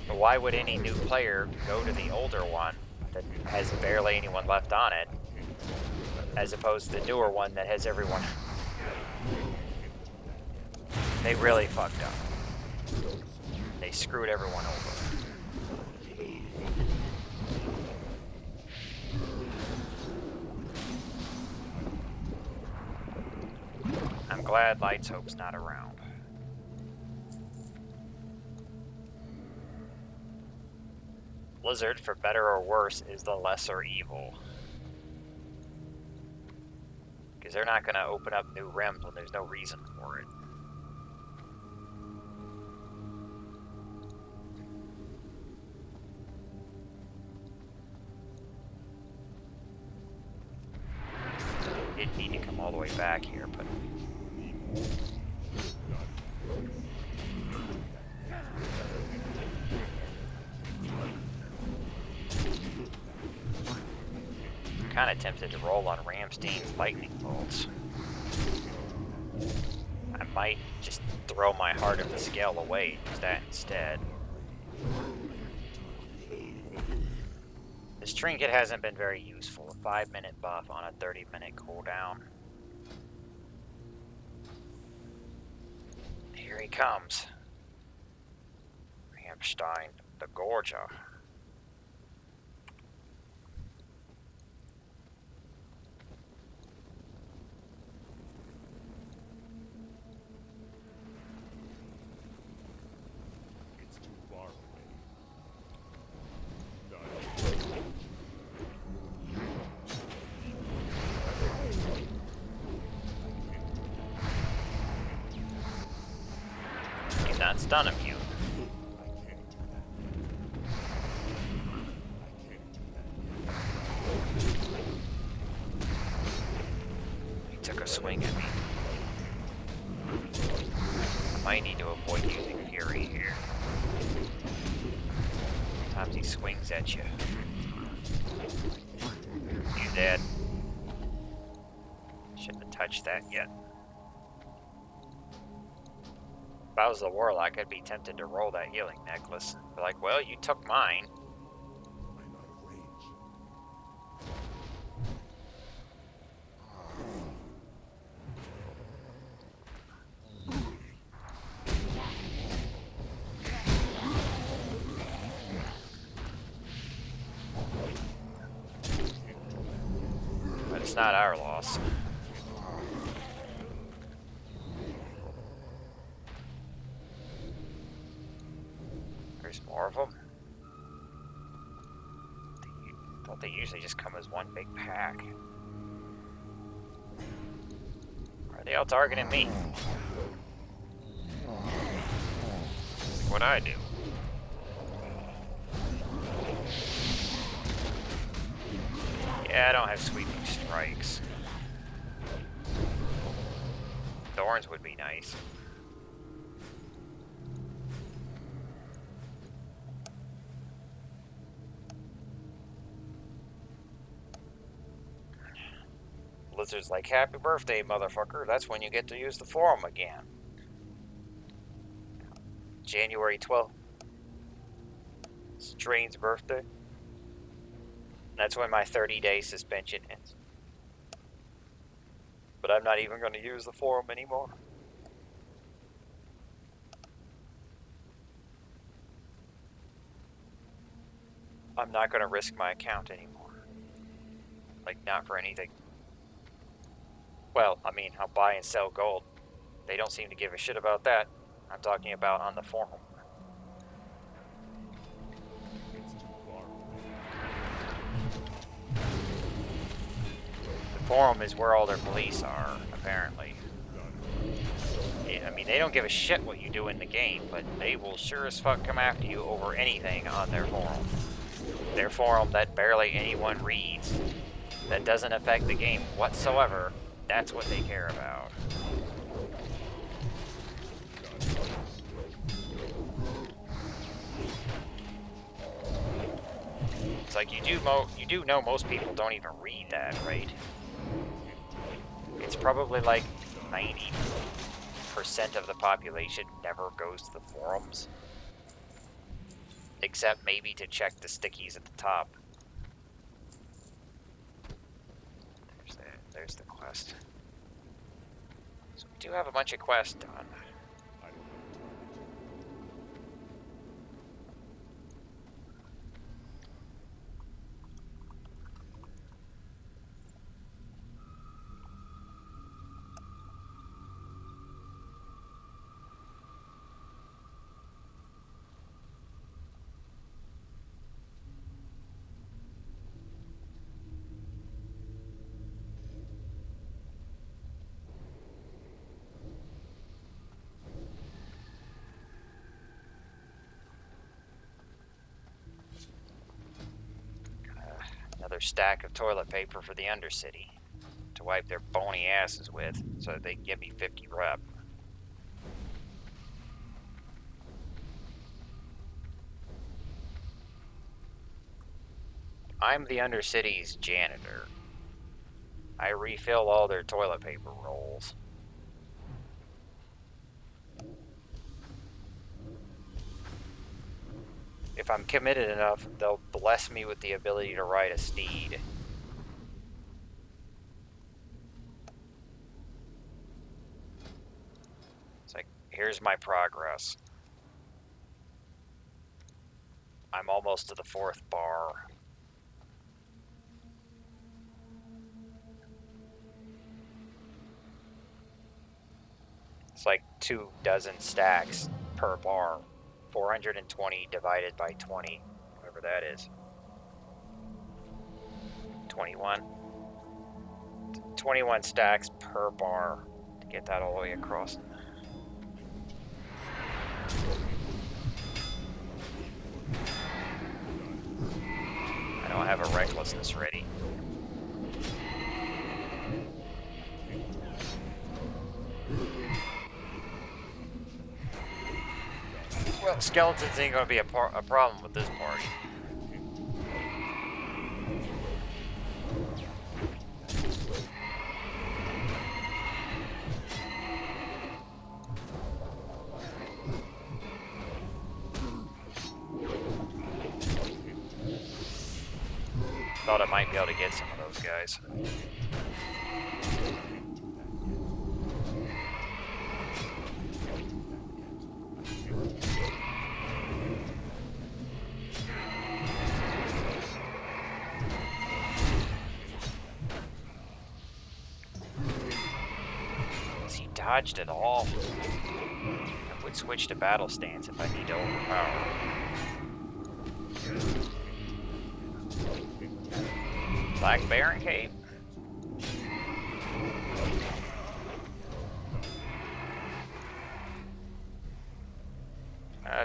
But why would any new player go to the older one that has barely anyone left on it, as opposed to the newer one that has everyone? They really fucked up. They screwed everyone over. I'm glad Light's Hope's not around. Blizzard, for better or worse, is the lesser evil. Because they're not going to open up new realms when there's no reason for it. Didn't need to come all the way back here, but... I'm kind of tempted to roll on Ramstein's lightning bolts. I might just throw my Heart of the Scale away and use that instead. This trinket hasn't been very useful. A 5-minute buff on a 30-minute cooldown. Here he comes. Ramstein the Gorger. It's too far away. He's not stun immune. He took a swing at me. I might need to avoid using Fury here. Sometimes he swings at you. You dead. Shouldn't have touched that yet. If I was the Warlock, I'd be tempted to roll that healing necklace. Be like, well, you took mine. I'm out of range. But it's not our loss. There's more of them. I thought they usually just come as one big pack. Are they all targeting me? What'd I do? Yeah, I don't have sweeping strikes. Thorns would be nice. Blizzard's like, happy birthday, motherfucker. That's when you get to use the forum again. January 12th. It's Drain's birthday. That's when my 30-day suspension ends. But I'm not even going to use the forum anymore. I'm not going to risk my account anymore. Like, not for anything. Well, I mean, I'll buy and sell gold. They don't seem to give a shit about that. I'm talking about on the forum. Forum is where all their police are, apparently. I mean, they don't give a shit what you do in the game, but they will sure as fuck come after you over anything on their forum. Their forum that barely anyone reads, that doesn't affect the game whatsoever, that's what they care about. It's like you do know most people don't even read that, right? It's probably like 90% of the population never goes to the forums. Except maybe to check the stickies at the top. There's the quest. So we do have a bunch of quests done. Another stack of toilet paper for the Undercity to wipe their bony asses with so that they can give me 50 rep. I'm the Undercity's janitor. I refill all their toilet paper rolls. If I'm committed enough, they'll bless me with the ability to ride a steed. It's like, here's my progress. I'm almost to the 4th bar. It's like 24 stacks per bar. 420 divided by 20, whatever that is. 21. 21 stacks per bar to get that all the way across. I don't have a recklessness ready. Well, skeletons ain't gonna be a problem with this party. Thought I might be able to get some of those guys. Has he dodged at all? I would switch to battle stance if I need to overpower. Black Baron Cape?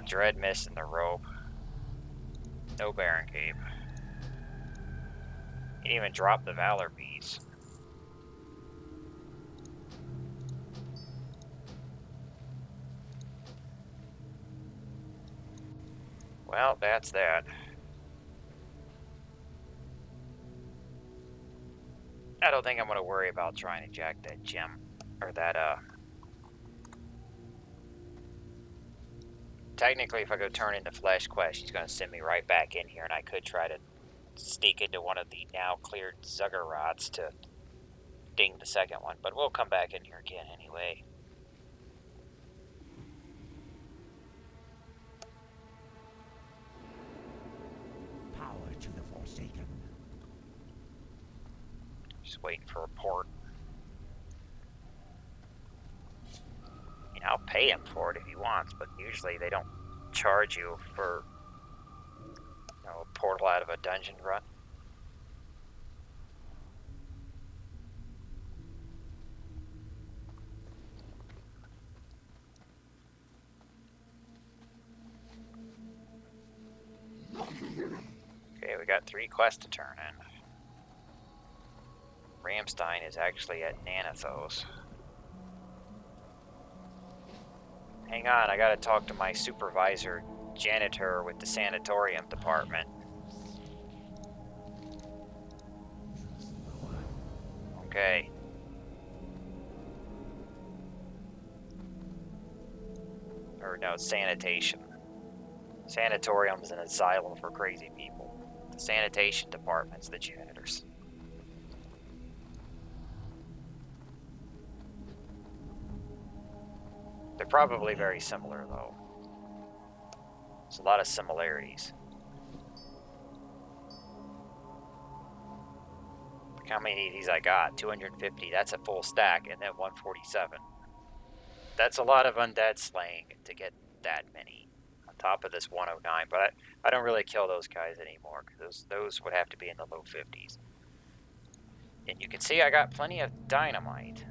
Dread Mist and the rope. No Baron Cape. He didn't even drop the Valor piece. Well, that's that. I don't think I'm gonna worry about trying to jack that gem. Or that, Technically, if I go turn into Flesh Quest, she's gonna send me right back in here, and I could try to sneak into one of the now cleared Zuggurats to ding the second one, but we'll come back in here again anyway. Power to the Forsaken. Just waiting for a port. I mean, I'll pay him for it if he wants, but usually they don't charge you for, a portal out of a dungeon run. got 3 quests to turn in. Ramstein is actually at Nanathos. Hang on, I gotta talk to my supervisor, janitor with the sanatorium department. Okay. Or no, sanitation. Sanatorium's an asylum for crazy people. The sanitation department's the janitors. They're probably very similar, though. There's a lot of similarities. Look how many of these I got. 250. That's a full stack, and then 147. That's a lot of undead slaying to get that many. On top of this 109, but I don't really kill those guys anymore, because those would have to be in the low 50s. And you can see I got plenty of dynamite.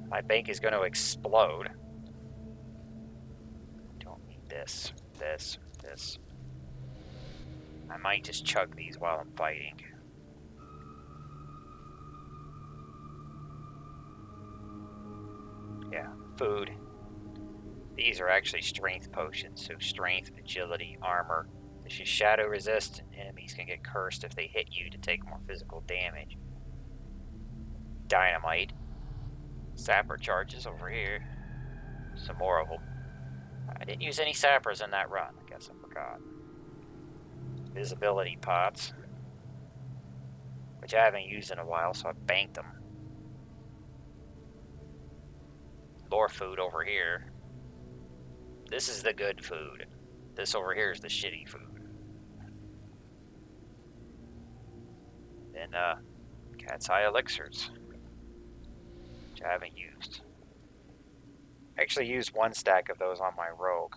My bank is going to explode. Don't need this, this, this. I might just chug these while I'm fighting. Yeah, food. These are actually strength potions, so strength, agility, armor. This is shadow resist. Enemies can get cursed if they hit you to take more physical damage. Dynamite. Sapper charges over here. Some more of them. I didn't use any sappers in that run. I guess I forgot. Visibility pots, which I haven't used in a while, so I banked them. Lore food over here. This is the good food. This over here is the shitty food. Then, cat's eye elixirs, which I haven't used. I actually used 1 stack of those on my rogue.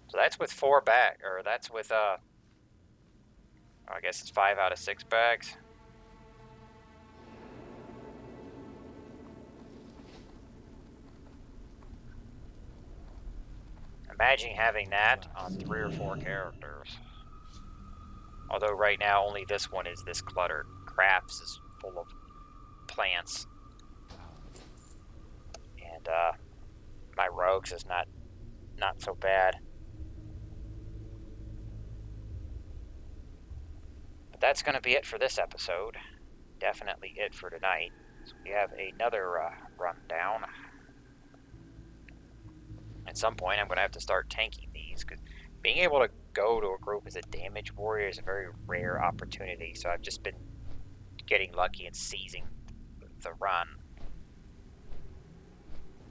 So that's with 4 bags, or that's with, I guess it's 5 out of 6 bags. Imagine having that on 3 or 4 characters. Although right now only this one is this cluttered. Crafts is full of plants. And my rogues is not so bad. But that's going to be it for this episode. Definitely it for tonight. So we have another rundown. At some point I'm going to have to start tanking these, because being able to go to a group as a damage warrior is a very rare opportunity, so I've just been getting lucky and seizing the run.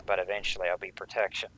But eventually I'll be protection.